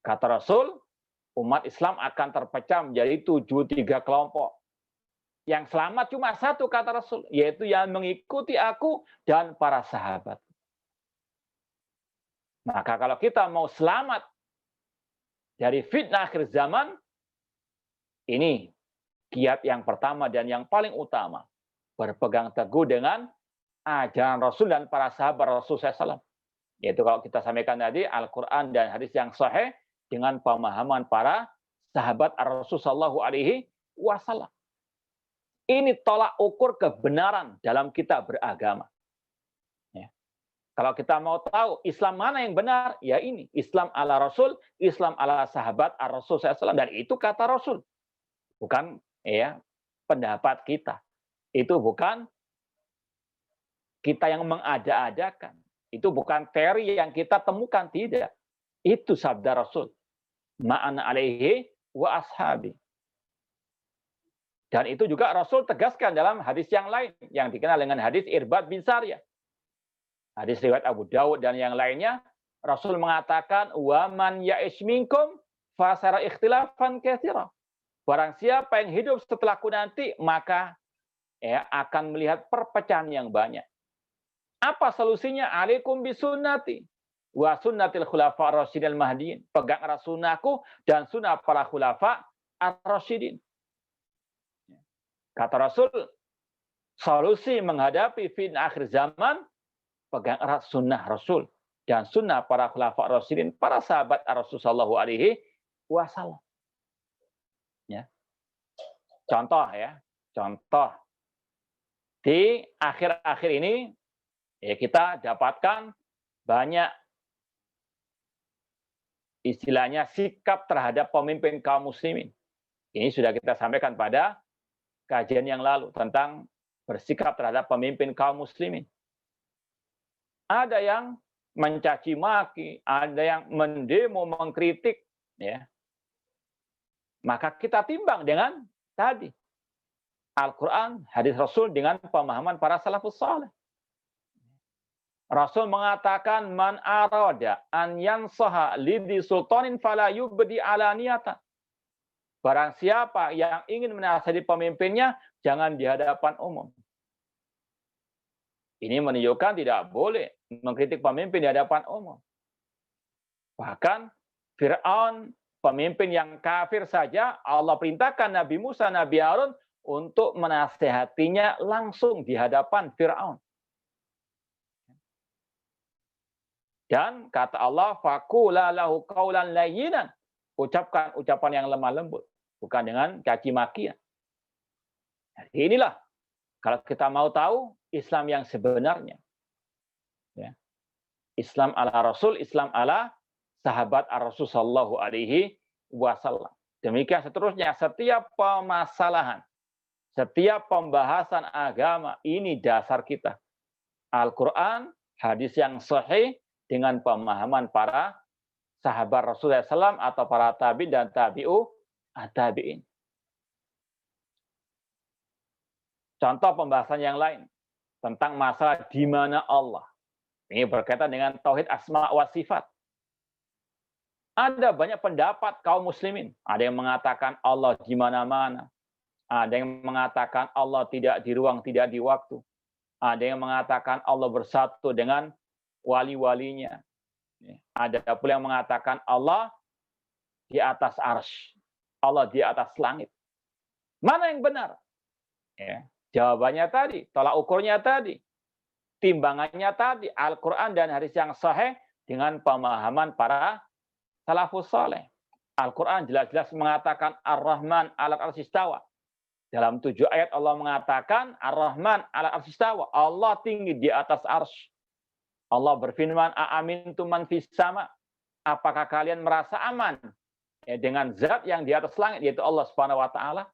Kata Rasul, umat Islam akan terpecah menjadi 73 kelompok. Yang selamat cuma satu, kata Rasul, yaitu yang mengikuti aku dan para sahabat. Maka kalau kita mau selamat dari fitnah akhir zaman, ini kiat yang pertama dan yang paling utama. Berpegang teguh dengan ajaran Rasul dan para sahabat Rasul SAW. Yaitu kalau kita sampaikan tadi, Al-Quran dan hadis yang sahih dengan pemahaman para sahabat Rasul SAW. Ini tolak ukur kebenaran dalam kita beragama. Kalau kita mau tahu Islam mana yang benar, ya ini. Islam ala Rasul, Islam ala sahabat Rasul SAW. Dan itu kata Rasul. Bukan ya pendapat kita. Itu bukan kita yang mengada-adakan. Itu bukan teori yang kita temukan. Tidak. Itu sabda Rasul. Ma'ana alaihi wa ashabi. Dan itu juga Rasul tegaskan dalam hadis yang lain. Yang dikenal dengan hadis Irbad bin Sariyah. Hadis riwayat Abu Dawud dan yang lainnya, Rasul mengatakan, "Wa man ya'ish minkum fasara ikhtilafan katsira." Barang siapa yang hidup setelahku nanti, maka ya akan melihat perpecahan yang banyak. Apa solusinya? Alaikum bisunnati wa sunnatil khulafa ar-rasyidil mahdiyyin. Pegang sunnahku dan sunnah para khulafa ar-rasyidin. Kata Rasul, solusi menghadapi fitnah akhir zaman, pegang erat sunnah Rasul dan sunnah para khulafa ar-rasyidin, para sahabat Rasul sallallahu alaihi wasallam. Ya. Contoh ya, contoh di akhir-akhir ini ya kita dapatkan banyak istilahnya sikap terhadap pemimpin kaum muslimin. Ini sudah kita sampaikan pada kajian yang lalu tentang bersikap terhadap pemimpin kaum muslimin. Ada yang mencaci maki, ada yang mendemo, mengkritik, ya. Maka kita timbang dengan tadi Al-Quran, hadis Rasul dengan pemahaman para salafus saleh. Rasul mengatakan man arada an yansaha lidhi sultanin fala yubdi alaniyatan. Barang siapa yang ingin menasihati pemimpinnya, jangan di hadapan umum. Ini menunjukkan tidak boleh mengkritik pemimpin di hadapan umum. Bahkan Fir'aun, pemimpin yang kafir saja, Allah perintahkan Nabi Musa, Nabi Harun untuk menasihatinya langsung di hadapan Fir'aun. Dan kata Allah, faqula lahu qaulan layyinan. Ucapkan ucapan yang lemah lembut, bukan dengan caci makian. Jadi inilah kalau kita mau tahu Islam yang sebenarnya. Ya. Islam ala Rasul, Islam ala sahabat Ar-Rasul sallallahu alaihi wasallam. Demikian seterusnya, setiap permasalahan, setiap pembahasan agama, ini dasar kita. Al-Quran, hadis yang sahih, dengan pemahaman para sahabat Rasulullah SAW atau para tabi'in dan tabi'in. Contoh pembahasan yang lain tentang masalah di mana Allah. Ini berkaitan dengan tauhid asma wa sifat. Ada banyak pendapat kaum muslimin. Ada yang mengatakan Allah di mana-mana. Ada yang mengatakan Allah tidak di ruang, tidak di waktu. Ada yang mengatakan Allah bersatu dengan wali-walinya. Ada pula yang mengatakan Allah di atas arsy, Allah di atas langit. Mana yang benar? Ya, jawabannya tadi, tolak ukurnya tadi, timbangannya tadi, Al-Quran dan hadis yang sahih dengan pemahaman para salafus saleh. Al-Quran jelas-jelas mengatakan Ar-Rahman 'alal 'arsy istawa. Dalam 7 ayat Allah mengatakan Ar-Rahman 'alal 'arsy istawa. Allah tinggi di atas arsy. Allah berfirman, "Aamintum man fis sama?" Apakah kalian merasa aman dengan zat yang di atas langit, yaitu Allah Subhanahu wa taala?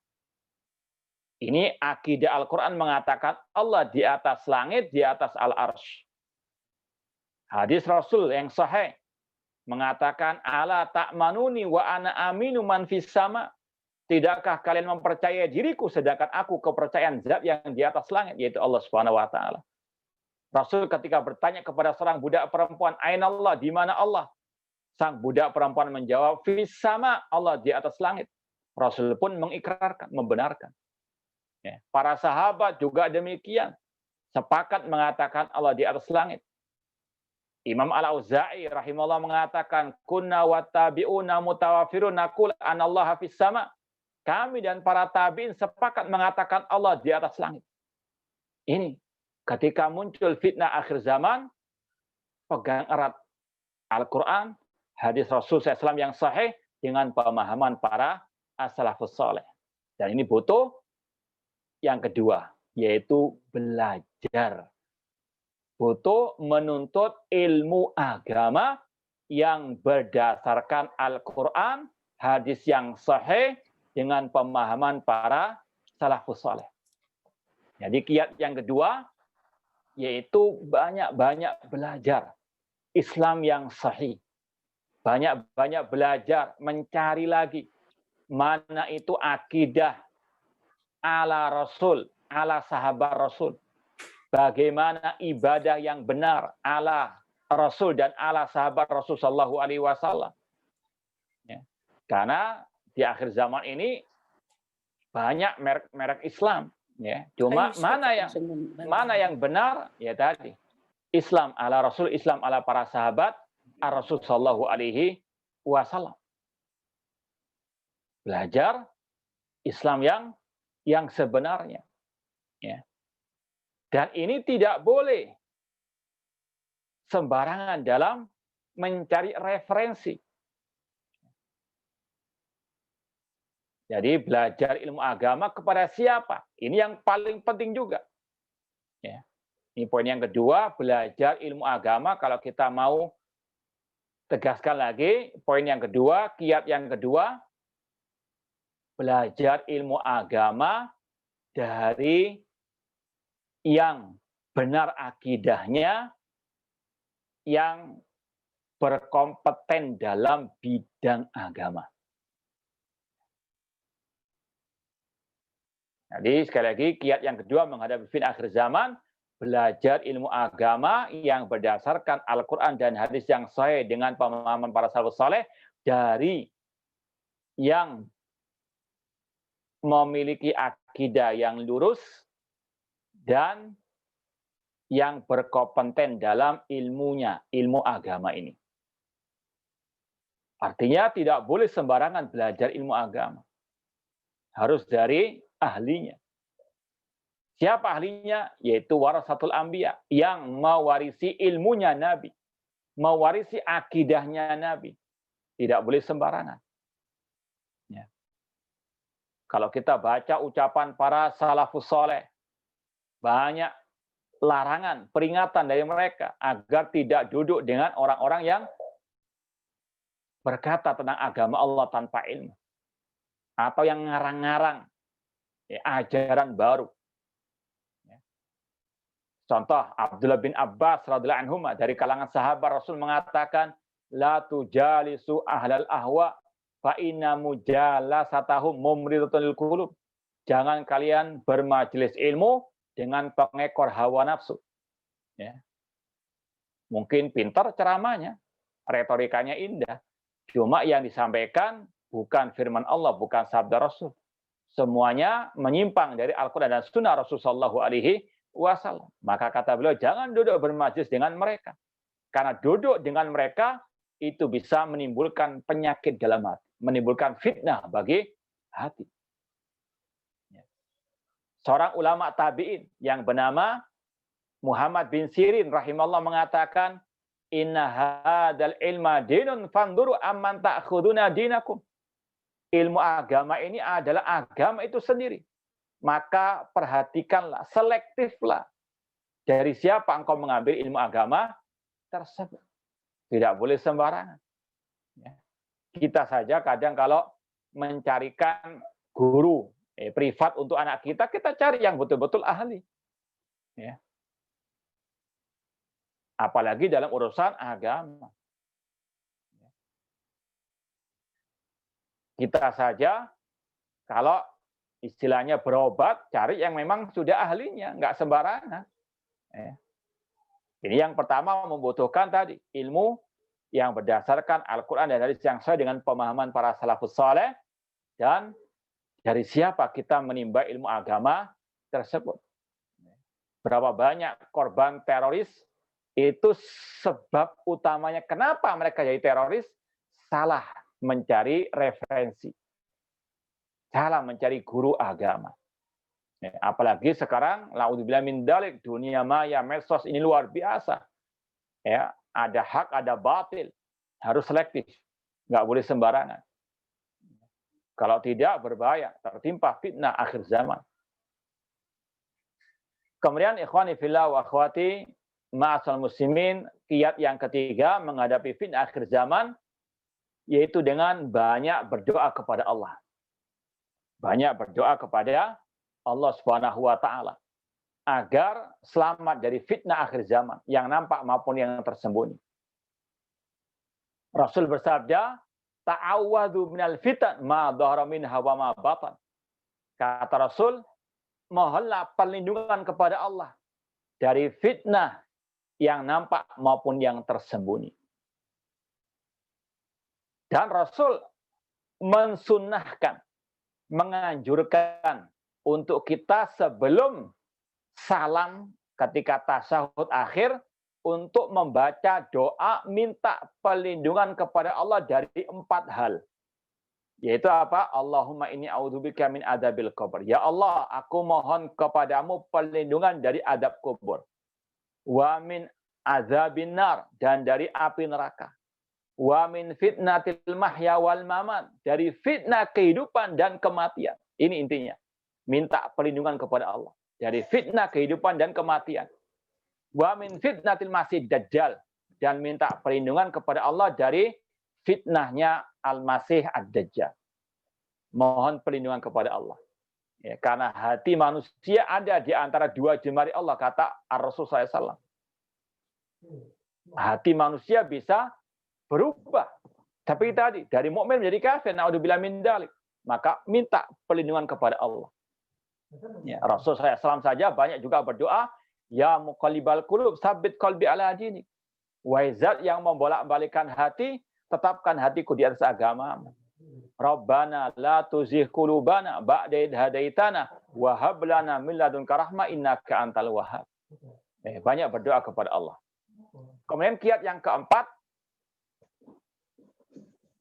Ini akidah Al-Qur'an mengatakan Allah di atas langit, di atas al-arsy. Hadis Rasul yang sahih mengatakan, "Ala ta'manuni wa ana aminu man fis sama?" Tidakkah kalian mempercayai diriku sedangkan aku kepercayaan zat yang di atas langit, yaitu Allah Subhanahu wa taala? Rasul ketika bertanya kepada seorang budak perempuan, "Aina Allah?" Di mana Allah? Sang budak perempuan menjawab, "Fis sama," Allah di atas langit. Rasul pun mengikrarkan, membenarkan. Ya, para sahabat juga demikian. Sepakat mengatakan Allah di atas langit. Imam Al-Auza'i rahimahullah mengatakan, "Kunna wattabi'una mutawafirun naqul anallaha fis sama." Kami dan para tabi'in sepakat mengatakan Allah di atas langit. Ini ketika muncul fitnah akhir zaman, pegang erat Al-Quran, hadis Rasul SAW yang sahih dengan pemahaman para as-salafus saleh. Dan ini butuh yang kedua, yaitu belajar. Butuh menuntut ilmu agama yang berdasarkan Al-Quran, hadis yang sahih dengan pemahaman para salafus saleh. Jadi kiat yang kedua, yaitu banyak-banyak belajar Islam yang sahih. Banyak-banyak belajar, mencari lagi mana itu akidah ala Rasul, ala sahabat Rasul. Bagaimana ibadah yang benar ala Rasul dan ala sahabat Rasul sallallahu alaihi wasallam. Ya. Karena di akhir zaman ini banyak merek-merek Islam. Ya, cuma mana yang benar ya tadi Islam ala Rasul, Islam ala para sahabat Ar-Rasul sallallahu alaihi wasallam. Belajar Islam yang sebenarnya. Ya. Dan ini tidak boleh sembarangan dalam mencari referensi. Jadi belajar ilmu agama kepada siapa? Ini yang paling penting juga. Ya. Ini poin yang kedua, belajar ilmu agama. Kalau kita mau tegaskan lagi, poin yang kedua, kiat yang kedua, belajar ilmu agama dari yang benar akidahnya, yang berkompeten dalam bidang agama. Jadi sekali lagi kiat yang kedua menghadapi fitnah akhir zaman, belajar ilmu agama yang berdasarkan Al-Quran dan hadis yang sahih dengan pemahaman para salafus saleh dari yang memiliki akidah yang lurus dan yang berkompeten dalam ilmunya, ilmu agama ini. Artinya tidak boleh sembarangan belajar ilmu agama. Harus dari ahlinya. Siapa ahlinya? Yaitu warasatul anbiya, yang mewarisi ilmunya Nabi, mewarisi akidahnya Nabi. Tidak boleh sembarangan. Ya. Kalau kita baca ucapan para salafus saleh, banyak larangan, peringatan dari mereka agar tidak duduk dengan orang-orang yang berkata tentang agama Allah tanpa ilmu, atau yang ngarang-ngarang ajaran baru. Contoh Abdullah bin Abbas radhiyallahu anhu dari kalangan sahabat Rasul mengatakan, la tujalisu ahlal ahwa fa inna mujalasatahum mumridatun lil qulub. Jangan kalian bermajelis ilmu dengan pengekor hawa nafsu. Ya. Mungkin pintar ceramahnya, retorikanya indah, cuma yang disampaikan bukan firman Allah, bukan sabda Rasul. Semuanya menyimpang dari Al-Quran dan Sunnah Rasulullah SAW. Maka kata beliau, jangan duduk bermajlis dengan mereka. Karena duduk dengan mereka itu bisa menimbulkan penyakit dalam hati, menimbulkan fitnah bagi hati. Seorang ulama tabi'in yang bernama Muhammad bin Sirin rahimahullah mengatakan, inna hadal ilma dinun fanduru amman ta'khuduna dinakum. Ilmu agama ini adalah agama itu sendiri. Maka perhatikanlah, selektiflah dari siapa engkau mengambil ilmu agama tersebut. Tidak boleh sembarangan. Kita saja kadang kalau mencarikan guru privat untuk anak kita, kita cari yang betul-betul ahli. Ya. Apalagi dalam urusan agama. Kita saja kalau istilahnya berobat, cari yang memang sudah ahlinya, nggak sembarangan. Ya. Ini yang pertama membutuhkan tadi ilmu yang berdasarkan Al-Quran dan hadis yang sesuai dengan pemahaman para salafus saleh, dan dari siapa kita menimba ilmu agama tersebut. Berapa banyak korban teroris, itu sebab utamanya kenapa mereka jadi teroris, salah mencari referensi, salah mencari guru agama. Apalagi sekarang, laudzubillah min dzalik, dunia maya, medsos ini luar biasa. Ya, ada hak, ada batil, harus selektif, nggak boleh sembarangan. Kalau tidak berbahaya, tertimpa fitnah akhir zaman. Kemudian ikhwani fillah wa akhwati ma'asal muslimin, kiat yang ketiga menghadapi fitnah akhir zaman, yaitu dengan banyak berdoa kepada Allah. Banyak berdoa kepada Allah Subhanahu wa taala agar selamat dari fitnah akhir zaman yang nampak maupun yang tersembunyi. Rasul bersabda, ta'awwadhu minal fitan ma dhahara minha wa ma batan. Kata Rasul, mohonlah perlindungan kepada Allah dari fitnah yang nampak maupun yang tersembunyi. Dan Rasul mensunnahkan, menganjurkan untuk kita sebelum salam ketika tasyahud akhir untuk membaca doa minta perlindungan kepada Allah dari 4 hal. Yaitu apa? Allahumma inni a'udzubika min adzabil qabr. Ya Allah, aku mohon kepadamu perlindungan dari adab kubur. Wa min azabin nar, dan dari api neraka. Wa min fitnatil mahya wal mamat, dari fitnah kehidupan dan kematian. Ini intinya. Minta perlindungan kepada Allah dari fitnah kehidupan dan kematian. Wa min fitnatil masih dajjal, dan minta perlindungan kepada Allah dari fitnahnya al-masih ad-dajjal. Mohon perlindungan kepada Allah. Ya, karena hati manusia ada di antara dua jemari Allah, kata Rasul SAW. Hati manusia bisa berubah. Tapi tadi, dari mukmin menjadi kafir, naudzubillah min dzalik. Maka minta perlindungan kepada Allah. Ya, Rasul SAW saja banyak juga berdoa, ya muqallibal qulub, tsabbit qalbi ala dinik. Wahai zat yang membolak-balikan hati, tetapkan hatiku di atas agamamu. Rabbana la tuzigh qulubana ba'da idh hadaitana wa hab lana min ladunka rahmah innaka antal wahhab. Banyak berdoa kepada Allah. Kemudian kiat yang keempat,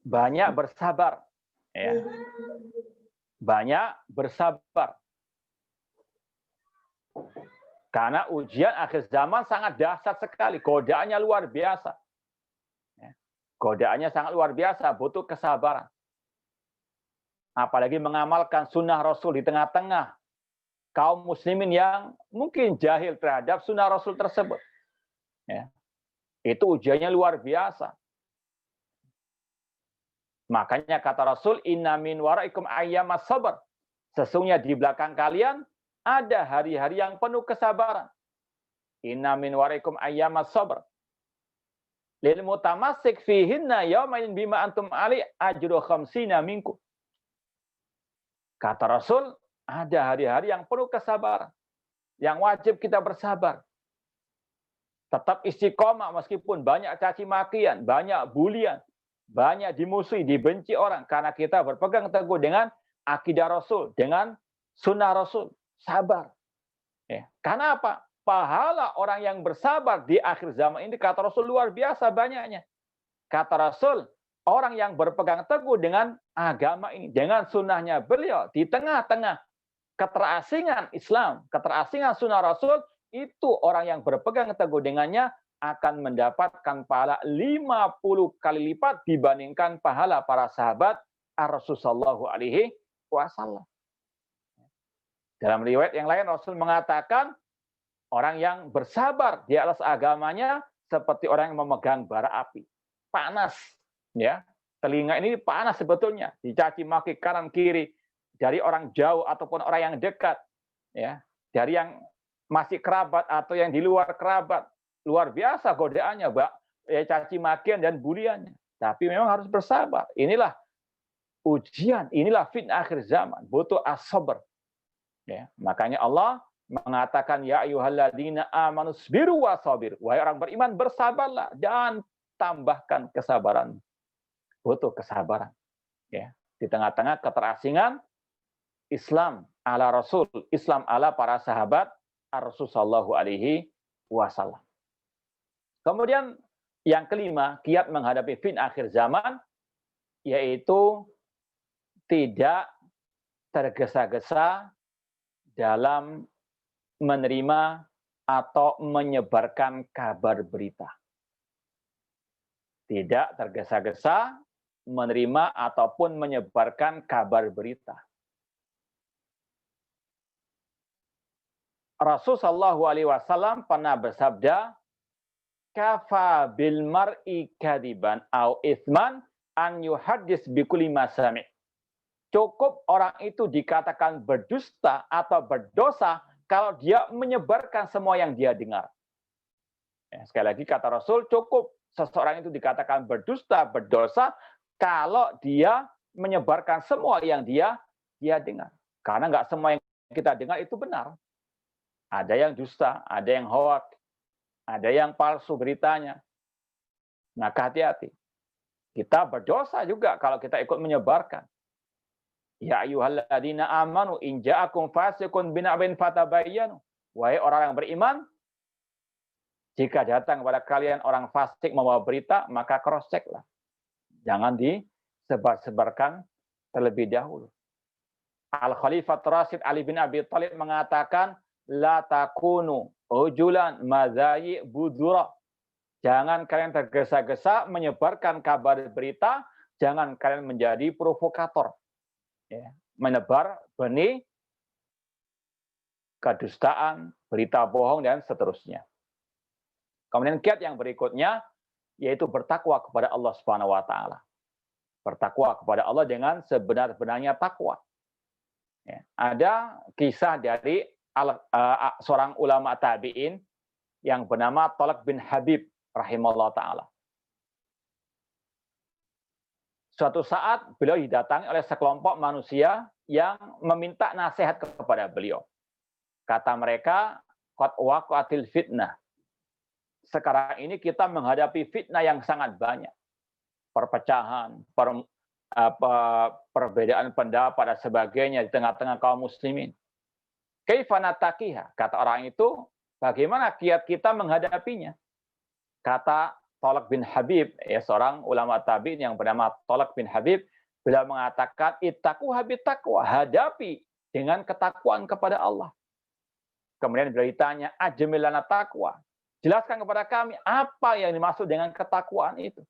banyak bersabar. Ya. Banyak bersabar. Karena ujian akhir zaman sangat dahsyat sekali. Godaannya luar biasa. Godaannya sangat luar biasa, butuh kesabaran. Apalagi mengamalkan sunnah Rasul di tengah-tengah kaum muslimin yang mungkin jahil terhadap sunnah Rasul tersebut. Ya. Itu ujiannya luar biasa. Makanya kata Rasul, inna min waraikum ayyamas sabar. Sesungguhnya di belakang kalian ada hari-hari yang penuh kesabaran. Inna min waraikum ayyamas sabar. Lil mutamassik fihinna yawmain bima antum ali ajru khamsina minkum. Kata Rasul, ada hari-hari yang penuh kesabaran. Yang wajib kita bersabar. Tetap istiqomah meskipun banyak caci makian, banyak bulian, banyak dimusuhi, dibenci orang. Karena kita berpegang teguh dengan akidah Rasul, dengan sunnah Rasul. Sabar. Ya. Karena apa? Pahala orang yang bersabar di akhir zaman ini, kata Rasul, luar biasa banyaknya. Kata Rasul, orang yang berpegang teguh dengan agama ini, dengan sunnahnya beliau, di tengah-tengah keterasingan Islam, keterasingan sunnah Rasul, itu orang yang berpegang teguh dengannya akan mendapatkan pahala 50 kali lipat dibandingkan pahala para sahabat Rasulullah SAW. Dalam riwayat yang lain, Rasul mengatakan, orang yang bersabar di atas agamanya seperti orang yang memegang bara api. Panas. Ya, telinga ini panas sebetulnya, dicaci maki kanan kiri dari orang jauh ataupun orang yang dekat, ya, dari yang masih kerabat atau yang di luar kerabat, luar biasa godaannya, Mbak, ya, caci makian dan buliannya. Tapi memang harus bersabar. Inilah ujian, inilah fitnah akhir zaman, butuh as-sabr. Ya, makanya Allah mengatakan, ya ayyuhalladzina amanu sabiru wasabir. Wahai orang beriman, bersabarlah dan tambahkan kesabaran. Butuh kesabaran. Ya, di tengah-tengah keterasingan Islam ala Rasul, Islam ala para sahabat Rasul sallallahu alaihi wasallam. Kemudian yang kelima, kiat menghadapi fitnah akhir zaman, yaitu tidak tergesa-gesa dalam menerima atau menyebarkan kabar berita. Tidak tergesa-gesa menerima ataupun menyebarkan kabar berita. Rasul sallallahu alaihi wasallam pernah bersabda, kafa bil mar'i kadiban au itsman an yuhaddis bi kulli ma sami'. Cukup orang itu dikatakan berdusta atau berdosa kalau dia menyebarkan semua yang dia dengar. Ya, sekali lagi kata Rasul, cukup seseorang itu dikatakan berdusta, berdosa kalau dia menyebarkan semua yang dia dengar. Karena nggak semua yang kita dengar itu benar. Ada yang dusta, ada yang hoak, ada yang palsu beritanya. Maka hati-hati. Kita berdosa juga kalau kita ikut menyebarkan. Ya ayyuhalladzina amanu in ja'akum fasiqun bina'bin fatabayyanu. Wahai orang yang beriman, jika datang kepada kalian orang fasik membawa berita, maka cross-check-lah. Jangan disebar-sebarkan terlebih dahulu. Al-Khalifah Rasyid Ali bin Abi Thalib mengatakan, la takunu ujulan madzayi budura. Jangan kalian tergesa-gesa menyebarkan kabar berita, jangan kalian menjadi provokator. Ya, menebar benih kedustaan, berita bohong, dan seterusnya. Kemudian kiat yang berikutnya, yaitu bertakwa kepada Allah Subhanahu wa Ta'ala. Bertakwa kepada Allah dengan sebenar-benarnya takwa. Ya, ada kisah dari seorang ulama tabi'in yang bernama Thalq bin Habib rahimahullah ta'ala. Suatu saat beliau didatangi oleh sekelompok manusia yang meminta nasihat kepada beliau. Kata mereka, qad waqa'atil fitnah. Sekarang ini kita menghadapi fitnah yang sangat banyak. Perpecahan, perbedaan pendapat dan sebagainya di tengah-tengah kaum muslimin. Kaifa nataqiha? Kata orang itu, bagaimana kiat kita menghadapinya? Kata Thalq bin Habib, seorang ulama tabi'in yang bernama Thalq bin Habib, beliau mengatakan, ittaqu habit taqwa, hadapi dengan ketakwaan kepada Allah. Kemudian beliau ditanya, ajmil lana taqwa, jelaskan kepada kami apa yang dimaksud dengan ketakwaan itu.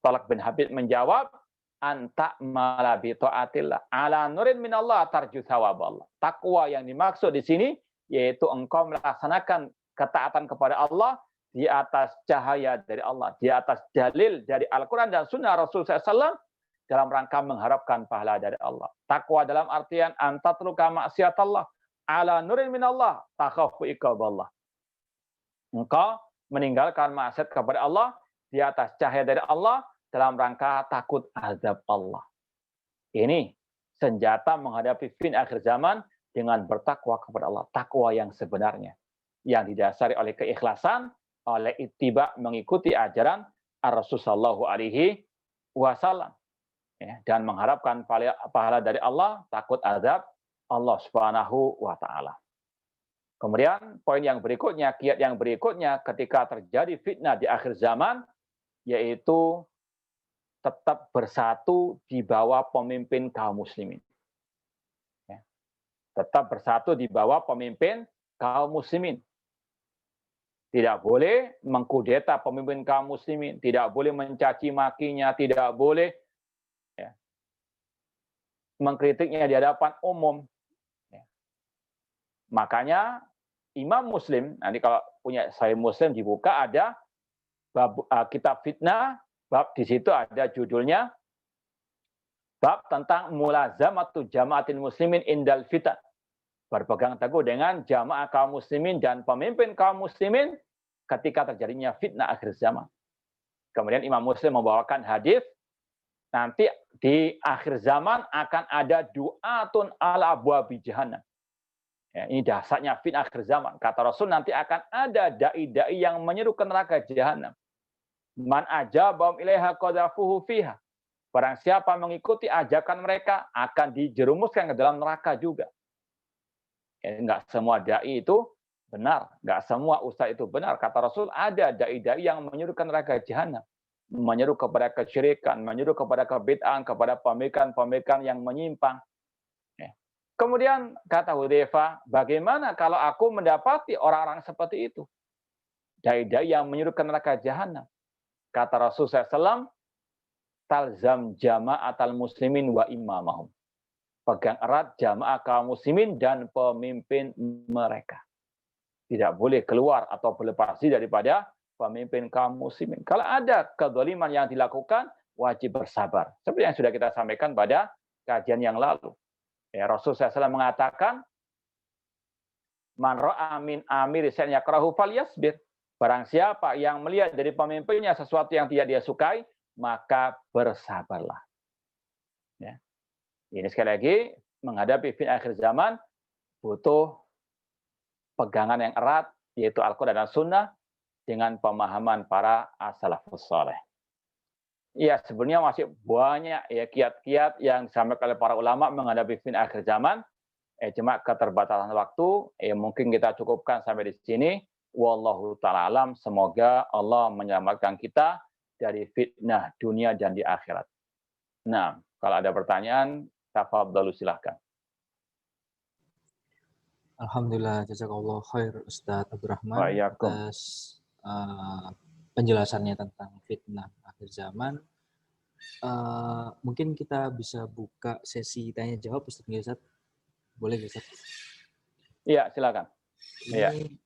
Thalq bin Habib menjawab, anta malabi ta'atillah ala nurin minallah tarju thawaballah. Takwa yang dimaksud di sini yaitu engkau melaksanakan ketaatan kepada Allah di atas cahaya dari Allah, di atas dalil dari Al-Quran dan Sunnah Rasul SAW dalam rangka mengharapkan pahala dari Allah. Takwa dalam artian antatruka maksiatallah ala nurin minallah takhafu iqaballah. Engkau meninggalkan maksiat kepada Allah di atas cahaya dari Allah dalam rangka takut azab Allah. Ini senjata menghadapi fitnah akhir zaman dengan bertakwa kepada Allah. Takwa yang sebenarnya, yang didasari oleh keikhlasan, oleh ittiba mengikuti ajaran Rasul sallallahu alaihi wasallam, dan mengharapkan pahala dari Allah, takut azab Allah Subhanahu wa taala. Kemudian poin yang berikutnya, kiat yang berikutnya ketika terjadi fitnah di akhir zaman, yaitu tetap bersatu di bawah pemimpin kaum muslimin. Tetap bersatu di bawah pemimpin kaum muslimin. Tidak boleh mengkudeta pemimpin kaum muslimin, tidak boleh mencaci makinya, tidak boleh mengkritiknya di hadapan umum. Makanya Imam Muslim, nanti kalau punya Sahih Muslim dibuka, ada bab kitab fitnah, bab di situ ada judulnya bab tentang mulazamatu jamaatil muslimin indal fitan. Berpegang teguh dengan jamaah kaum muslimin dan pemimpin kaum muslimin ketika terjadinya fitnah akhir zaman. Kemudian Imam Muslim membawakan hadis, nanti di akhir zaman akan ada du'atun ala abwabi jahannam. Ini dasarnya fitnah akhir zaman. Kata Rasul, nanti akan ada dai-dai yang menyeru ke neraka jahannam. Man ajabahum ilaiha qadhafuhu fiha. Barang siapa mengikuti ajakan mereka akan dijerumuskan ke dalam neraka juga. Enggak semua dai itu benar, enggak semua ustaz itu benar. Kata Rasul, ada dai-dai yang menyeru ke neraka jahanam, menyeru kepada kesyirikan, menyeru kepada kebid'ahan, kepada pemikiran-pemikiran yang menyimpang. Kemudian kata Hudzaifah, bagaimana kalau aku mendapati orang-orang seperti itu? Dai-dai yang menyeru ke neraka jahanam. Kata Rasul SAW, talzam jama'atal muslimin wa imamahum. Pegang erat jamaah kaum muslimin dan pemimpin mereka. Tidak boleh keluar atau berlepas diri daripada pemimpin kaum muslimin. Kalau ada kezaliman yang dilakukan, wajib bersabar. Seperti yang sudah kita sampaikan pada kajian yang lalu. Rasulullah SAW mengatakan, man ra'a min amiri shay'an yakrahu falyasbir. Barang siapa yang melihat dari pemimpinnya sesuatu yang tidak dia sukai, maka bersabarlah. Ya. Ini sekali lagi, menghadapi fitnah akhir zaman, butuh pegangan yang erat, yaitu Al-Quran dan Sunnah, dengan pemahaman para as-salafus saleh. Ya, sebenarnya masih banyak ya kiat-kiat yang disampaikan oleh para ulama menghadapi fitnah akhir zaman. Cuma keterbatasan waktu, mungkin kita cukupkan sampai di sini. Wallahu ta'ala alam, semoga Allah menyelamatkan kita dari fitnah dunia dan di akhirat. Nah, kalau ada pertanyaan, tafadhalu silahkan. Alhamdulillah, jazakallah khair Ustaz Abdurrahman Wa'alaikum. atas penjelasannya tentang fitnah akhir zaman. Mungkin kita bisa buka sesi tanya jawab Ustaz Ngesat. Boleh Ustaz? Iya, silakan. Ini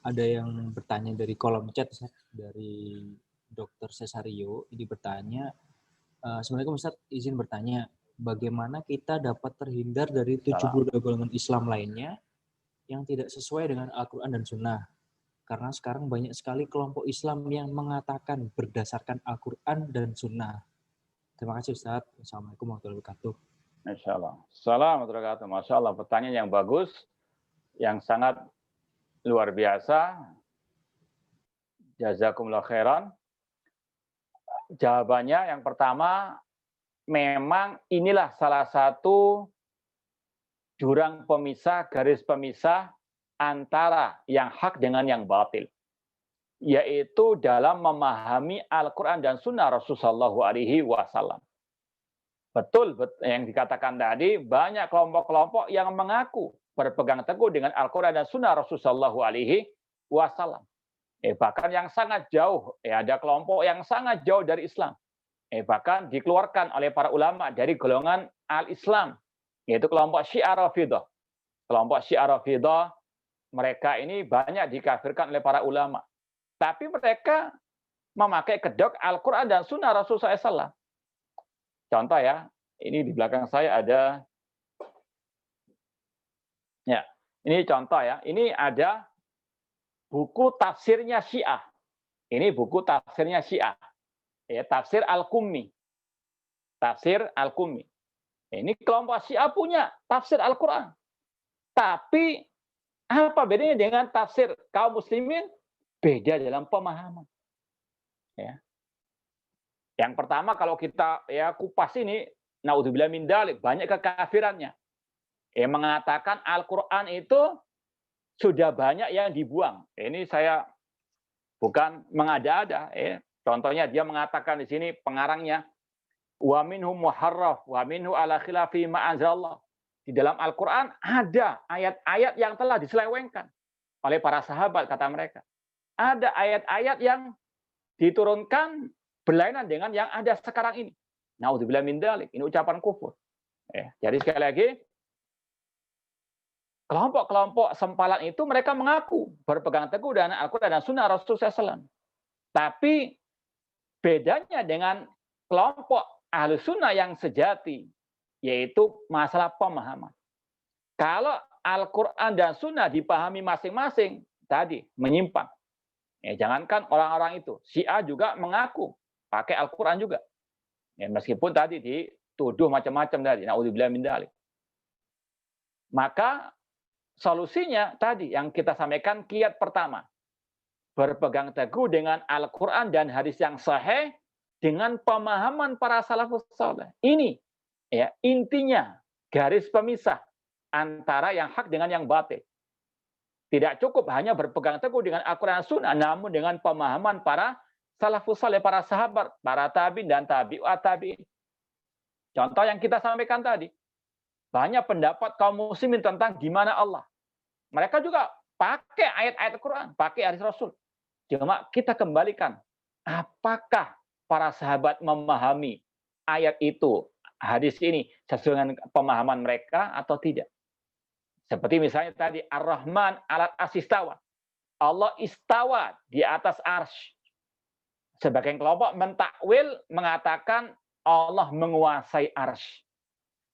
ada yang bertanya dari kolom chat Ustaz, dari Dr. Cesario. Ini bertanya, Assalamualaikum Ustaz, izin bertanya, bagaimana kita dapat terhindar dari 72 golongan Islam lainnya yang tidak sesuai dengan Al-Quran dan Sunnah. Karena sekarang banyak sekali kelompok Islam yang mengatakan berdasarkan Al-Quran dan Sunnah. Terima kasih Ustaz. Assalamualaikum warahmatullahi wabarakatuh. Masya Allah. Assalamualaikum warahmatullahi wabarakatuh. Masya Allah, pertanyaan yang bagus, yang sangat luar biasa. Jazakumullah khairan. Jawabannya yang pertama, memang inilah salah satu jurang pemisah, garis pemisah antara yang hak dengan yang batil. Yaitu dalam memahami Al-Quran dan Sunnah Rasulullah SAW. Betul yang dikatakan tadi, banyak kelompok-kelompok yang mengaku berpegang teguh dengan Al-Quran dan Sunnah Rasulullah SAW. Bahkan yang sangat jauh, ada kelompok yang sangat jauh dari Islam. Bahkan dikeluarkan oleh para ulama dari golongan Al-Islam, yaitu kelompok Syiah Rafidhah. Kelompok Syiah Rafidhah, mereka ini banyak dikafirkan oleh para ulama. Tapi mereka memakai kedok Al-Quran dan Sunnah Rasulullah SAW. Contoh ya, ini di belakang saya ada, ya, ini contoh ya, ini ada buku tafsirnya Syiah. Ini buku tafsirnya Syiah. Ya, tafsir Al-Qummi. Tafsir Al-Qummi. Ini kelompok Syiah punya tafsir Al-Quran. Tapi apa bedanya dengan tafsir kaum muslimin? Beda dalam pemahaman. Ya. Yang pertama kalau kita ya kupas ini, naudzubillah min dzalik, banyak kekafirannya. Mengatakan Al-Quran itu sudah banyak yang dibuang. Ini saya bukan mengada-ada. Contohnya dia mengatakan di sini pengarangnya, wa minhu muharraf wa minhu ala khilafi ma anzalallah. Di dalam Al-Quran ada ayat-ayat yang telah diselewengkan oleh para sahabat, kata mereka. Ada ayat-ayat yang diturunkan berlainan dengan yang ada sekarang ini. Naudzubillah min dzalik. Ini ucapan kufur. Jadi sekali lagi, kelompok-kelompok sempalan itu mereka mengaku berpegang teguh dengan Al-Quran dan Sunnah Rasulullah SAW. Tapi bedanya dengan kelompok Ahlus Sunnah yang sejati, yaitu masalah pemahaman. Kalau Al-Quran dan Sunnah dipahami masing-masing, tadi menyimpang. Jangankan orang-orang itu, Syiah juga mengaku pakai Al-Quran juga. Meskipun tadi dituduh macam-macam tadi, naudzubillah min dzalik. Maka solusinya tadi yang kita sampaikan, kiat pertama, berpegang teguh dengan Al-Quran dan hadis yang sahih dengan pemahaman para salafus saleh. Ini ya intinya, garis pemisah antara yang hak dengan yang batil. Tidak cukup hanya berpegang teguh dengan Al-Quran dan Sunnah, namun dengan pemahaman para salafus saleh, para sahabat, para tabi'in dan tabi'ut tabi'in. Contoh yang kita sampaikan tadi, banyak pendapat kaum muslimin tentang di mana Allah. Mereka juga pakai ayat-ayat Al-Quran, pakai hadis Rasul. Cuma kita kembalikan, apakah para sahabat memahami ayat itu, hadis ini sesuai dengan pemahaman mereka atau tidak? Seperti misalnya tadi, Ar-Rahman alat asistawa. Allah istawa di atas arsy. Sebagian kelompok mentakwil mengatakan Allah menguasai arsy.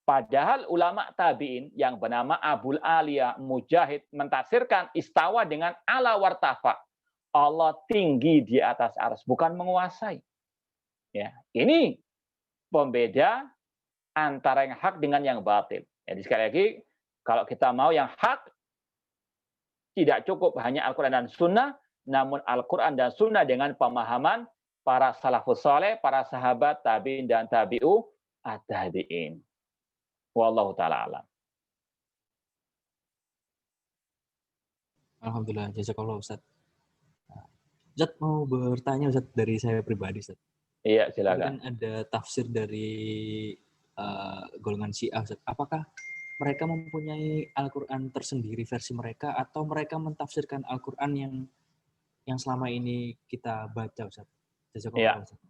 Padahal ulama tabi'in yang bernama Abul Aliyah Mujahid mentafsirkan istawa dengan ala wartafa. Allah tinggi di atas arsy, bukan menguasai. Ya, ini pembeda antara yang hak dengan yang batil. Jadi sekali lagi, kalau kita mau yang hak, tidak cukup hanya Al-Quran dan Sunnah, namun Al-Quran dan Sunnah dengan pemahaman para salafus saleh, para sahabat, tabi'in dan tabi'u at-tabi'in. Wallahu ta'ala alam. Alhamdulillah, jazakallah Ustaz. Ustaz mau bertanya Ustaz dari saya pribadi Ustaz. Iya, silakan. Kan ada tafsir dari golongan Syiah Ustaz. Apakah mereka mempunyai Al-Quran tersendiri versi mereka atau mereka mentafsirkan Al-Quran yang selama ini kita baca Ustaz? Jazakallah Ustaz.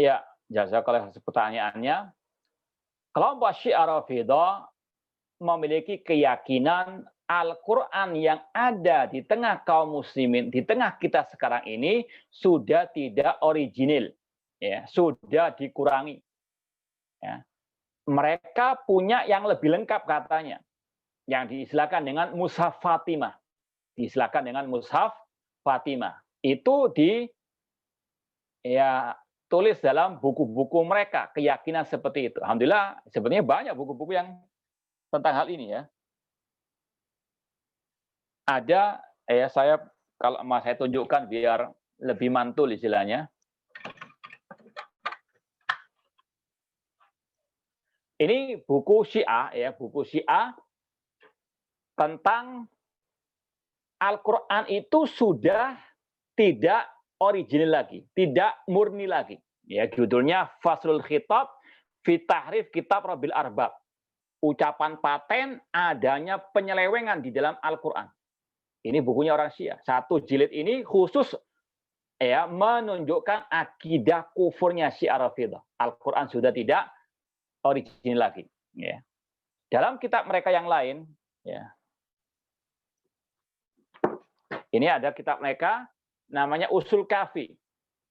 Iya, jazakallah pertanyaannya. Kelompok Syiah Rafidhah memiliki keyakinan Al-Quran yang ada di tengah kaum muslimin, di tengah kita sekarang ini sudah tidak original, ya, sudah dikurangi. Ya. mereka punya yang lebih lengkap katanya, yang diistilahkan dengan Mushaf Fatimah. Diistilahkan dengan Mushaf Fatimah. Itu tulis dalam buku-buku mereka, keyakinan seperti itu. Alhamdulillah, sebenarnya banyak buku-buku yang tentang hal ini ya. Ada, kalau mau saya tunjukkan biar lebih mantul istilahnya. Ini buku Syiah, buku Syiah tentang Al-Quran itu sudah tidak original lagi, tidak murni lagi. Ya, judulnya Faslul Khitab fi Tahrif Kitab Rabbil Arbab. Ucapan paten adanya penyelewengan di dalam Al-Quran. Ini bukunya orang Syiah. Satu jilid ini khusus menunjukkan akidah kufurnya Syiah Rafidah. Al-Quran sudah tidak original lagi. Ya. Dalam kitab mereka yang lain, ya. Ini ada kitab mereka namanya Usul Kafi.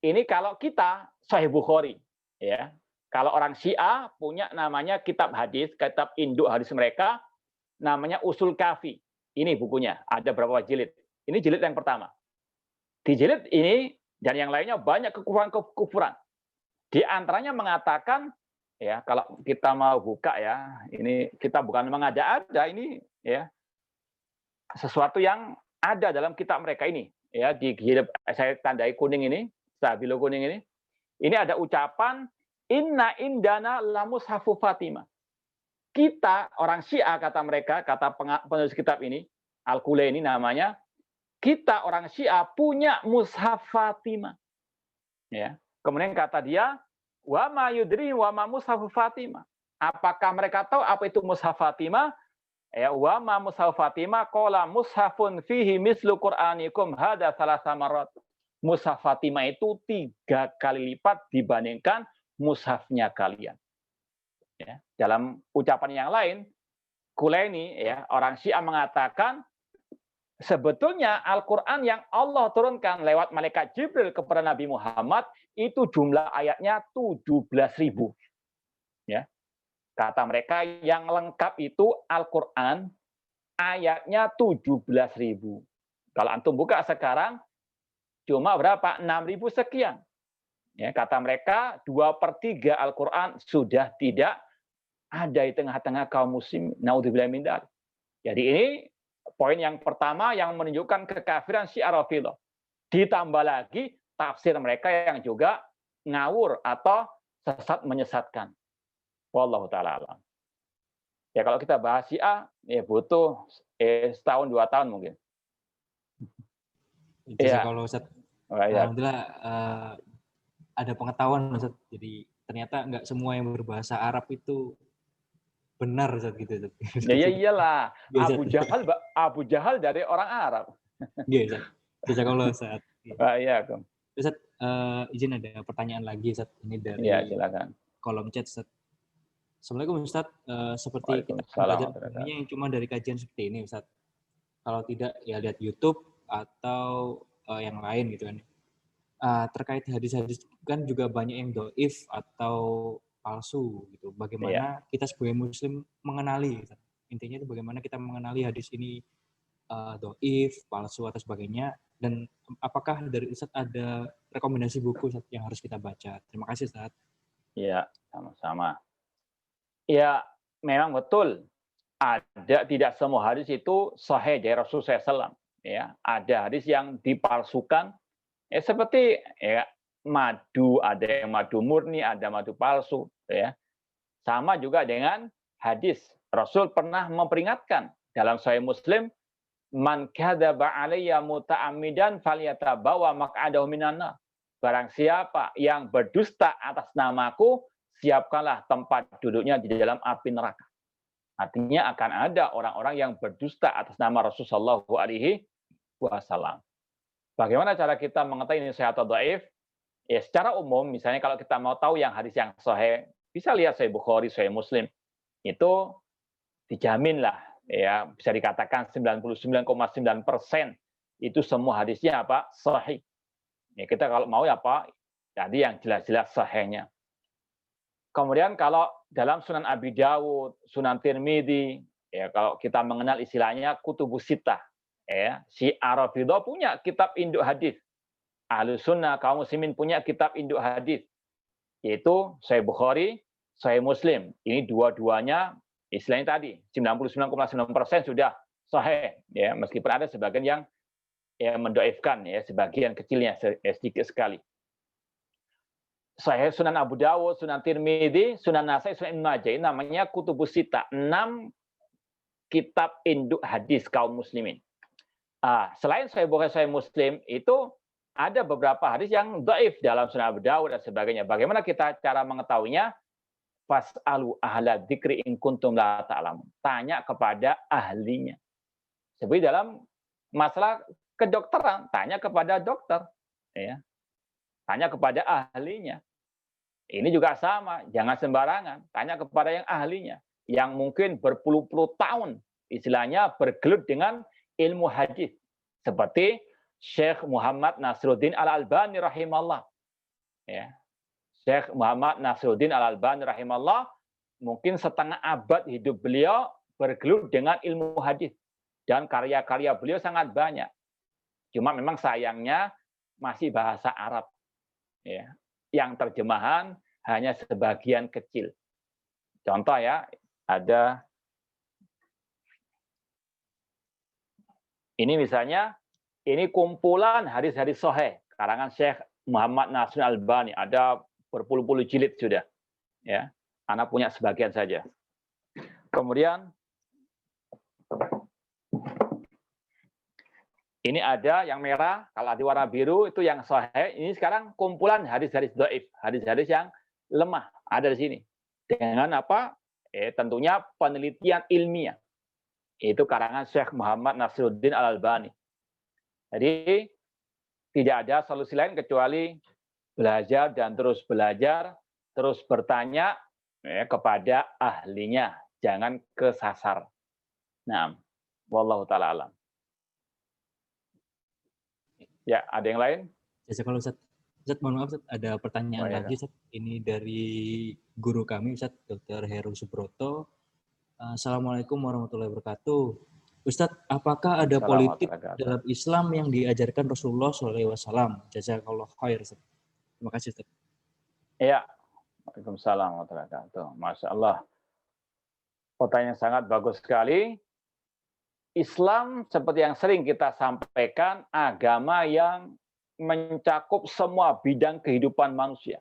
Ini kalau kita Sahih Bukhari, ya. Kalau orang Syiah punya namanya kitab hadis, kitab induk hadis mereka namanya Usul Kafi. Ini bukunya, ada berapa jilid? Ini jilid yang pertama. Di jilid ini dan yang lainnya banyak kekufuran. Di antaranya mengatakan, ya, kalau kita mau buka ya, ini kita bukan mengada-ada, ini ya sesuatu yang ada dalam kitab mereka ini, ya, di jilid saya tandai kuning ini, stabilo kuning ini. Ini ada ucapan inna indana lamushafu Fatimah. Kita orang Syiah kata mereka, kata penulis kitab ini, Al-Kulaini namanya, kita orang Syiah punya mushaf Fatimah. Ya. Kemudian kata dia, wa ma yudri wa ma mushaf Fatimah. Apakah mereka tahu apa itu mushaf Fatimah? Ya, wa ma mushaf Fatimah qala mushafun fihi mislu Qur'anikum hada salasa marat. Mushaf Fatimah itu 3 kali lipat dibandingkan mushafnya kalian. Ya, dalam ucapan yang lain, Kulaini, ya, orang Syiah mengatakan sebetulnya Al-Quran yang Allah turunkan lewat malaikat Jibril kepada Nabi Muhammad itu jumlah ayatnya 17.000. Ya. Kata mereka yang lengkap itu Al-Quran ayatnya 17.000. Kalau antum buka sekarang cuma berapa? 6.000 sekian. Ya, kata mereka 2/3 Al-Quran sudah tidak ada di tengah-tengah kaum muslim. Naudzubillah min dzalik. Jadi ini poin yang pertama yang menunjukkan kekafiran Syiah Rafidhah. Ditambah lagi tafsir mereka yang juga ngawur atau sesat menyesatkan. Wallahu taala alam. Ya kalau kita bahas Syiah ya butuh setahun 2 tahun mungkin. Ya. Kalau Ustaz, alhamdulillah ada pengetahuan Ustaz. Jadi ternyata nggak semua yang berbahasa Arab itu benar Ustaz gitu. Ya iyalah. Abu Jahal dari orang Arab. Iya Ustaz. Jazakallah Ustaz. Iya, Ustaz, izin ada pertanyaan lagi Ustaz. Ini dari silakan. Kolom chat Ustaz. Assalamualaikum Ustaz. Seperti kita belajar yang cuma dari kajian seperti ini Ustaz. Kalau tidak ya lihat YouTube atau yang lain gitu kan. Terkait hadis-hadis kan juga banyak yang dhaif atau palsu gitu. Bagaimana kita sebagai muslim mengenali gitu. Intinya itu bagaimana kita mengenali hadis ini dhaif, palsu atau sebagainya, dan apakah dari Ustaz ada rekomendasi buku Ustaz yang harus kita baca? Terima kasih Ustaz. Iya, sama-sama. Ya, memang betul. Tidak semua hadis itu sahih dari Rasulullah SAW. Ya, ada hadis yang dipalsukan. Ya, seperti madu, ada yang madu murni, ada madu palsu. Ya. Sama juga dengan hadis. Rasul pernah memperingatkan dalam Sahih Muslim, man kadzaba alayya muta'ammidan falyatabawa maq'adahu minan nar. Barang siapa yang berdusta atas namaku, siapkanlah tempat duduknya di dalam api neraka. Artinya akan ada orang-orang yang berdusta atas nama Rasulullah SAW. Bagaimana cara kita mengetahui ini sahih atau dhaif? Ya, secara umum, misalnya kalau kita mau tahu yang hadis yang sahih, bisa lihat Sahih Bukhari, Sahih Muslim. Itu dijaminlah, ya bisa dikatakan 99,9% itu semua hadisnya apa? Sahih. Ya, kita kalau mau ya apa? Tadi yang jelas-jelas sahihnya. Kemudian kalau dalam Sunan Abi Dawud, Sunan Tirmidzi, ya kalau kita mengenal istilahnya kutubus sittah, ya, si Rafidhah punya kitab induk hadis. Ahlus Sunnah kaum muslimin punya kitab induk hadis, yaitu Sahih Bukhari, Sahih Muslim. Ini dua-duanya istilahnya tadi 99,9% sudah sahih, ya, meskipun ada sebagian yang mendoifkan, ya, sebagian kecilnya sedikit sekali. Sahih Sunan Abu Dawud, Sunan Tirmidzi, Sunan Nasai, Sunan Ibnu Majah, ini namanya kutubus sittah, 6 kitab induk hadis kaum muslimin. Selain Sahih Bukhari, Sahih Muslim, itu ada beberapa hadis yang dhaif dalam Sunan Abu Dawud dan sebagainya. Bagaimana kita cara mengetahuinya? Fas'alu ahla dzikri in kuntum la ta'lamun. Tanya kepada ahlinya. Seperti dalam masalah kedokteran, tanya kepada dokter, ya. Tanya kepada ahlinya. Ini juga sama, jangan sembarangan, tanya kepada yang ahlinya, yang mungkin berpuluh-puluh tahun istilahnya bergelut dengan ilmu hadis. Seperti Syekh Muhammad Nasruddin Al-Albani rahimahullah. Ya. Syekh Muhammad Nasruddin Al-Albani rahimahullah, mungkin setengah abad hidup beliau bergelut dengan ilmu hadis. Dan karya-karya beliau sangat banyak. Cuma memang sayangnya masih bahasa Arab. Ya. Yang terjemahan hanya sebagian kecil. Contoh ya, ada ini misalnya, ini kumpulan hadis-hadis sahih karangan Syekh Muhammad Nasruddin Al-Albani, ada berpuluh-puluh jilid sudah. Ya, Anak punya sebagian saja. Kemudian ini ada yang merah, kalau di warna biru itu yang sahih. Ini sekarang kumpulan hadis-hadis dhaif, hadis-hadis yang lemah ada di sini. Dengan apa? Tentunya penelitian ilmiah. Itu karangan Syekh Muhammad Nasruddin Al-Albani. Jadi tidak ada solusi lain kecuali belajar dan terus belajar, terus bertanya kepada ahlinya, jangan kesasar. Nah, wallahu taala alam. Ya, ada yang lain? Jazakallah Ustaz. Ustaz, mohon maaf Ustaz, ada pertanyaan lagi Ustaz. Ini dari guru kami Ustaz, Dr. Heru Subroto. Assalamualaikum warahmatullahi wabarakatuh. Ustaz, apakah ada politik dalam Islam yang diajarkan Rasulullah SAW? Jazakallah khair Ustaz. Terima kasih Ustaz. Ya, Waalaikumsalam warahmatullahi wabarakatuh. Masya Allah. Pertanyaan sangat bagus sekali. Islam seperti yang sering kita sampaikan, agama yang mencakup semua bidang kehidupan manusia.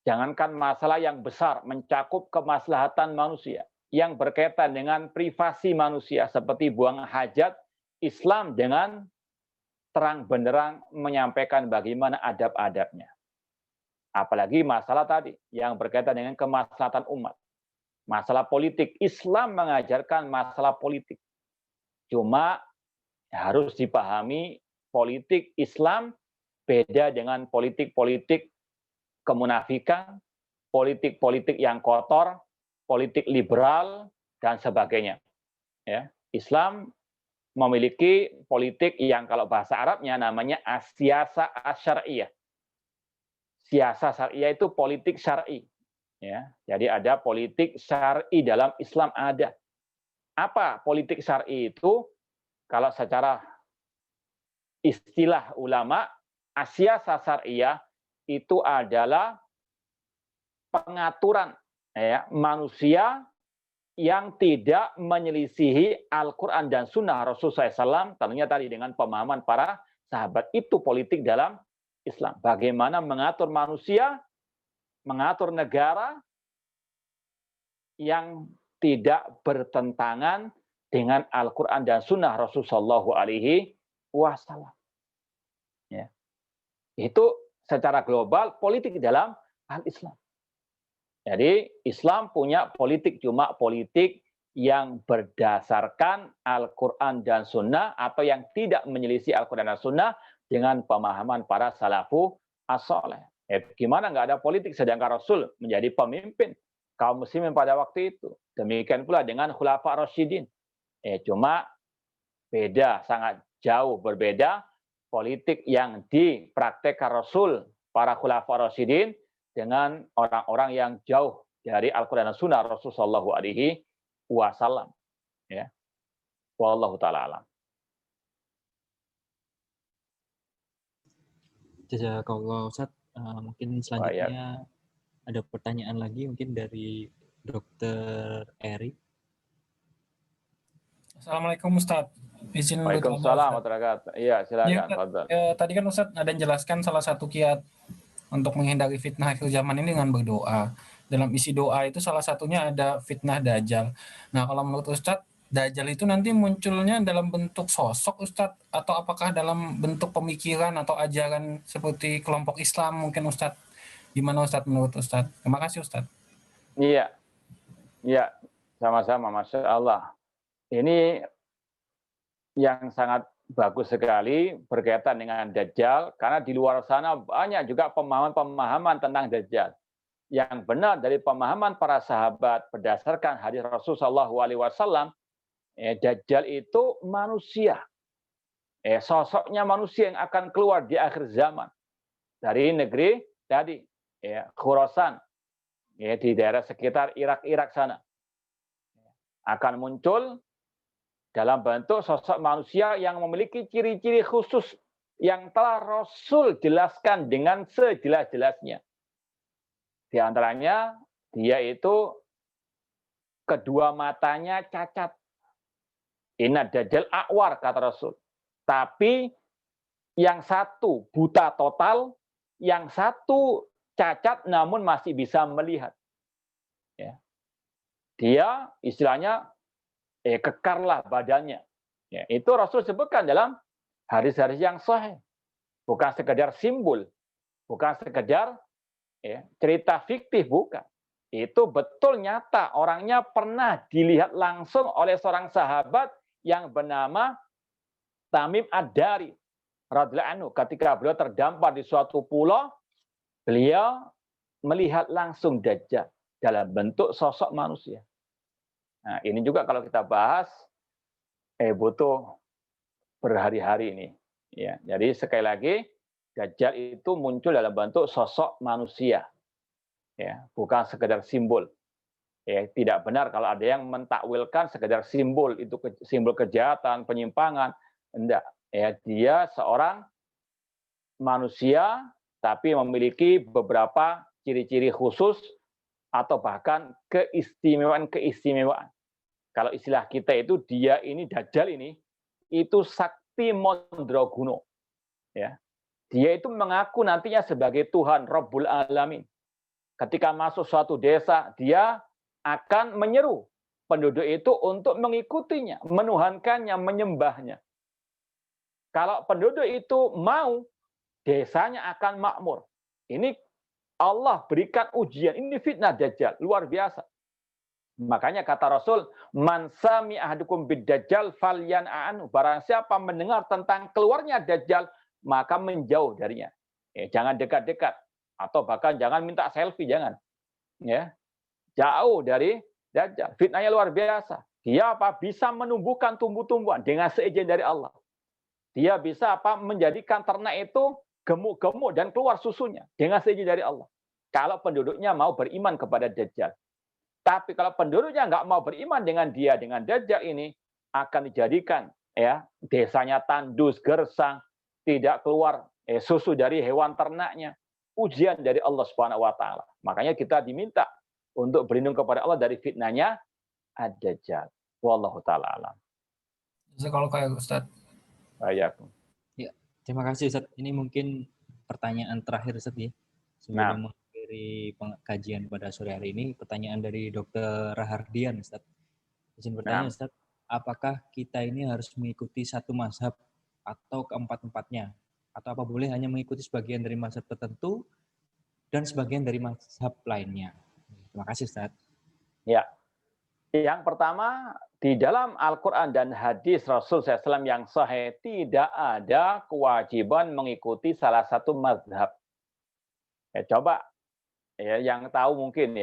Jangankan masalah yang besar, mencakup kemaslahatan manusia yang berkaitan dengan privasi manusia seperti buang hajat, Islam dengan terang benderang menyampaikan bagaimana adab-adabnya. Apalagi masalah tadi yang berkaitan dengan kemaslahatan umat. Masalah politik, Islam mengajarkan masalah politik. Cuma harus dipahami politik Islam beda dengan politik-politik kemunafikan, politik-politik yang kotor, politik liberal, dan sebagainya. Ya, Islam memiliki politik yang kalau bahasa Arabnya namanya as-siyasa asy-syar'iyyah. Siasa syariah itu politik syar'i. Ya, jadi ada politik syar'i dalam Islam ada. Apa politik syar'i itu? Kalau secara istilah ulama, as-siyasa syar'iyah itu adalah pengaturan manusia yang tidak menyelisihi Al-Quran dan Sunnah Rasulullah SAW, tentunya tadi dengan pemahaman para sahabat. Itu politik dalam Islam. Bagaimana mengatur manusia, mengatur negara yang tidak bertentangan dengan Al-Quran dan Sunnah Rasulullah SAW. Ya. Itu secara global politik dalam al-Islam. Jadi Islam punya politik, cuma politik yang berdasarkan Al-Quran dan Sunnah atau yang tidak menyelisih Al-Quran dan Sunnah dengan pemahaman para salafu as-saleh. Gimana nggak ada politik sedangkan Rasul menjadi pemimpin kaum muslimin pada waktu itu. Demikian pula dengan khulafa rasyidin. Cuma beda, sangat jauh berbeda politik yang dipraktekkan Rasul, para khulafa rasyidin, dengan orang-orang yang jauh dari Al-Quran dan Sunnah Rasulullah SAW. Ya, wallahu taala alam. Jazakallah Ustaz. Mungkin selanjutnya ada pertanyaan lagi mungkin dari Dokter Eri. Assalamualaikum Ustaz. Izin Waalaikumsalam warahmatullahi wabarakatuh. Iya, silakan. Tadi kan Ustaz ada menjelaskan salah satu kiat untuk menghindari fitnah akhir zaman ini dengan berdoa. Dalam isi doa itu salah satunya ada fitnah Dajjal. Nah, kalau menurut Ustadz, Dajjal itu nanti munculnya dalam bentuk sosok Ustadz, atau apakah dalam bentuk pemikiran atau ajaran seperti kelompok Islam mungkin Ustadz? Gimana Ustadz menurut Ustadz? Terima kasih Ustadz. Iya, sama-sama, Masya Allah. Ini yang sangat bagus sekali berkaitan dengan Dajjal, karena di luar sana banyak juga pemahaman-pemahaman tentang Dajjal. Yang benar dari pemahaman para sahabat berdasarkan hadis Rasulullah SAW, Dajjal itu manusia. Sosoknya manusia yang akan keluar di akhir zaman. Dari negeri tadi, Khurasan, di daerah sekitar Irak sana. Akan muncul dalam bentuk sosok manusia yang memiliki ciri-ciri khusus yang telah Rasul jelaskan dengan sejelas-jelasnya. Di antaranya, dia itu kedua matanya cacat. Inna Dajjal a'war, kata Rasul. Tapi yang satu buta total, yang satu cacat namun masih bisa melihat. Ya. Dia istilahnya kekarlah badannya. Ya, itu Rasul sebutkan dalam hadis-hadis yang sahih. Bukan sekedar simbol, bukan sekedar cerita fiktif, bukan. Itu betul nyata, orangnya pernah dilihat langsung oleh seorang sahabat yang bernama Tamim Ad-Dari radhiyallahu anhu. Ketika beliau terdampar di suatu pulau, beliau melihat langsung Dajjal dalam bentuk sosok manusia. Nah, ini juga kalau kita bahas butuh berhari-hari ini. Ya, jadi sekali lagi Dajjal itu muncul dalam bentuk sosok manusia. Ya, bukan sekedar simbol. Tidak benar kalau ada yang mentakwilkan sekedar simbol, itu simbol kejahatan, penyimpangan. Enggak. Dia seorang manusia tapi memiliki beberapa ciri-ciri khusus atau bahkan keistimewaan. Kalau istilah kita itu, dia ini Dajjal ini itu sakti Mandraguna. Ya. Dia itu mengaku nantinya sebagai Tuhan Rabbul Alamin. Ketika masuk suatu desa, dia akan menyeru penduduk itu untuk mengikutinya, menuhankannya, menyembahnya. Kalau penduduk itu mau, desanya akan makmur. Ini Allah berikan ujian, ini fitnah Dajjal, luar biasa. Makanya kata Rasul, man sami ahadukum bid-dajjal falyan'anhu. Barang siapa mendengar tentang keluarnya Dajjal, maka menjauh darinya. Jangan dekat-dekat, atau bahkan jangan minta selfie, jangan. Ya, jauh dari Dajjal. Fitnahnya luar biasa. Dia bisa menumbuhkan tumbuh-tumbuhan dengan seizin dari Allah. Dia bisa menjadikan ternak itu gemuk-gemuk dan keluar susunya dengan seizin dari Allah. Kalau penduduknya mau beriman kepada Dajjal. Tapi kalau penduduknya nggak mau beriman dengan dia, dengan Dajjal ini, akan dijadikan desanya tandus, gersang, tidak keluar susu dari hewan ternaknya. Ujian dari Allah Subhanahu wa taala. Makanya kita diminta untuk berlindung kepada Allah dari fitnahnya Ad-Dajjal. Wallahu taala alam. Kalau kayak Ustaz. Baik. Ya, terima kasih Ustaz. Ini mungkin pertanyaan terakhir Ustaz ya. Sebelum mengakhiri kajian pada sore hari ini, pertanyaan dari Dr. Rahardian Ustaz. Izin bertanya Ustaz, apakah kita ini harus mengikuti satu mazhab atau keempat-empatnya? Atau apa boleh hanya mengikuti sebagian dari mazhab tertentu dan sebagian dari mazhab lainnya? Terima kasih Ustaz. Ya. Yang pertama, di dalam Al-Quran dan hadis Rasul SAW yang sahih, tidak ada kewajiban mengikuti salah satu mazhab. Coba yang tahu mungkin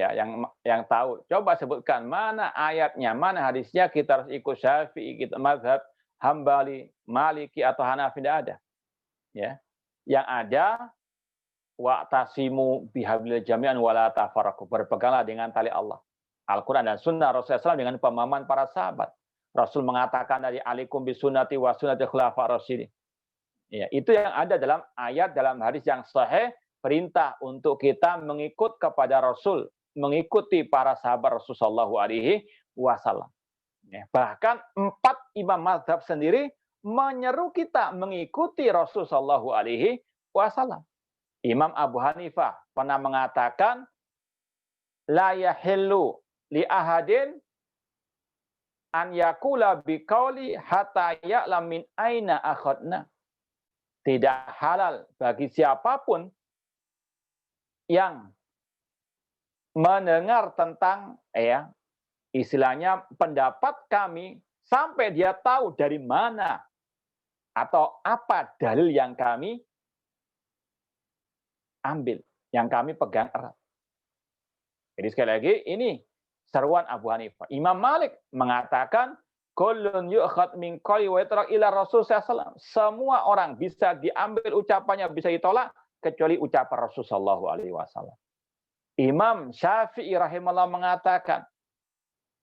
yang tahu, coba sebutkan mana ayatnya, mana hadisnya kita harus ikut Syafi'i, kita mazhab Hambali, Maliki atau Hanafi, tidak ada. Ya. Yang ada wa'tasimu bihablil jami'an wala tafarraqu. Berpeganglah dengan tali Allah. Al-Quran dan Sunnah Rasulullah SAW dengan pemahaman para sahabat. Rasul mengatakan dari alaikum bisunnati wa sunnati khulafa rasyidin. Ya, itu yang ada dalam ayat dalam hadis yang sahih, perintah untuk kita mengikut kepada Rasul, mengikuti para sahabat Rasulullah SAW. Ya, bahkan 4 imam mazhab sendiri menyeru kita mengikuti Rasulullah SAW. Imam Abu Hanifah pernah mengatakan, la yahillu li ahadin an yakula biqauli hatta ya'lam min aina akhadna. Tidak halal bagi siapapun yang mendengar tentang istilahnya pendapat kami sampai dia tahu dari mana atau apa dalil yang kami ambil, yang kami pegang erat. Jadi sekali lagi ini seruan Abu Hanifah. Imam Malik mengatakan kullun yu'khad min qawli wa yutrak ila Rasul sallallahu. Semua orang bisa diambil ucapannya, bisa ditolak kecuali ucapan Rasul sallallahu alaihi wasallam. Imam Syafi'i rahimahullah mengatakan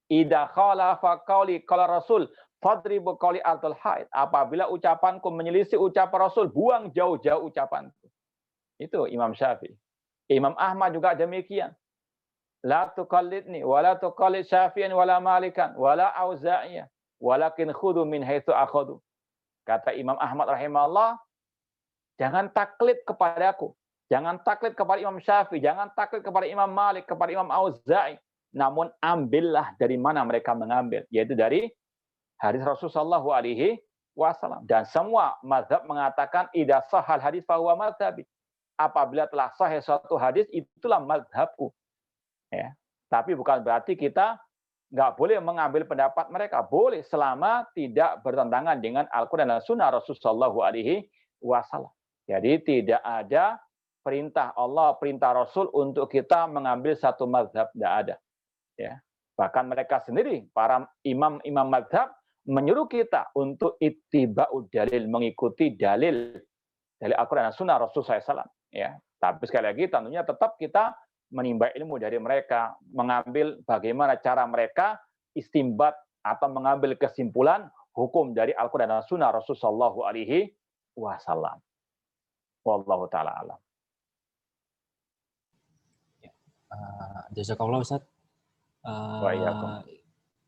idza khalafa qawli qala Rasul fadribu qawli altul haid. Apabila ucapanku menyelisih ucapan Rasul, buang jauh-jauh ucapanku. Itu Imam Syafi'i. Imam Ahmad juga demikian. La tuqallidni wa la tuqallid Syafi'an wa la Malikan wa la Auza'iyah walakin khudhu min haitsu akhadhu. Kata Imam Ahmad rahimahullah, jangan taklid kepadaku, jangan taklid kepada Imam Syafi'i, jangan taklid kepada Imam Malik, kepada Imam Auza'i, namun ambillah dari mana mereka mengambil, yaitu dari hadis Rasulullah sallallahu alaihi wasallam. Dan semua mazhab mengatakan idza sahal hadis fa huwa mazhabi. Apabila telah sahih suatu hadis, itulah mazhabku. Ya. Tapi bukan berarti kita nggak boleh mengambil pendapat mereka. Boleh selama tidak bertentangan dengan Al-Quran dan Sunnah Rasulullah SAW. Jadi tidak ada perintah Allah, perintah Rasul untuk kita mengambil satu mazhab. Tidak ada. Ya. Bahkan mereka sendiri, para imam-imam mazhab, menyuruh kita untuk ittiba'ud dalil, mengikuti dalil dari Al-Quran dan Sunnah Rasulullah SAW. Ya. Tapi sekali lagi tentunya tetap kita menimba ilmu dari mereka, mengambil bagaimana cara mereka istimbat atau mengambil kesimpulan hukum dari Al-Quran dan Sunnah Rasulullah SAW. Wallahu ta'ala alam. Jazakallah Ustaz.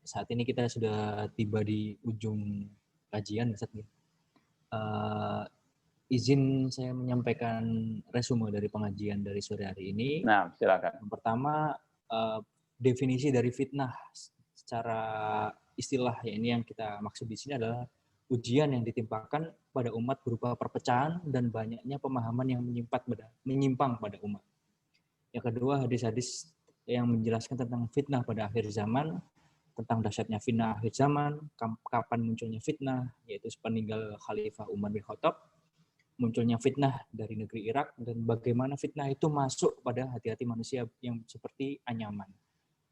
Saat ini kita sudah tiba di ujung kajian Ustaz. Izin saya menyampaikan resume dari pengajian dari sore hari ini. Nah, silakan. Yang pertama, definisi dari fitnah secara istilah ya, ini yang kita maksud di sini adalah ujian yang ditimpakan pada umat berupa perpecahan dan banyaknya pemahaman yang menyimpang pada umat. Yang kedua, hadis-hadis yang menjelaskan tentang fitnah pada akhir zaman, tentang dahsyatnya fitnah akhir zaman, kapan munculnya fitnah, yaitu sepeninggal Khalifah Umar bin Khattab, munculnya fitnah dari negeri Irak, dan bagaimana fitnah itu masuk pada hati-hati manusia yang seperti anyaman.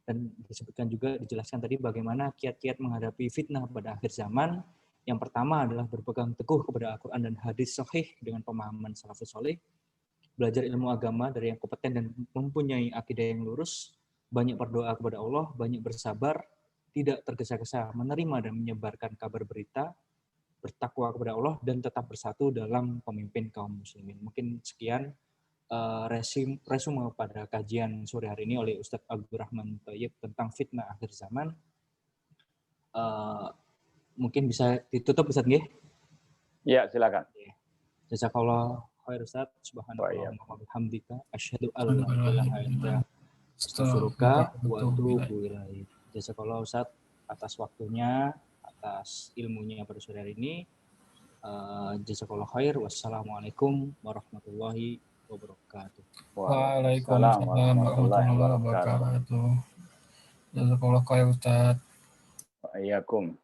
Dan disebutkan juga, dijelaskan tadi bagaimana kiat-kiat menghadapi fitnah pada akhir zaman. Yang pertama adalah berpegang teguh kepada Al-Quran dan hadis sahih dengan pemahaman salafus saleh, belajar ilmu agama dari yang kompeten dan mempunyai akidah yang lurus, banyak berdoa kepada Allah, banyak bersabar, tidak tergesa-gesa menerima dan menyebarkan kabar berita, bertakwa kepada Allah, dan tetap bersatu dalam pemimpin kaum muslimin. Mungkin sekian resume pada kajian sore hari ini oleh Ustadz Abdurrahman Thayyib tentang fitnah akhir zaman. Mungkin bisa ditutup Ustadz nggih? Ya, silakan. Jazakallah khair Ustadz. Subhanallah wa bihamdika asyhadu an la ilaha illa anta astaghfiruka wa atubu ilaik. Jazakallah Ustadz atas waktunya, atas ilmunya pada sore hari ini. Jazakallah khair. Wassalamualaikum warahmatullahi wabarakatuh. Waalaikumsalam warahmatullahi wabarakatuh. Jazakallah khair Ustaz. Waalaikumsalam.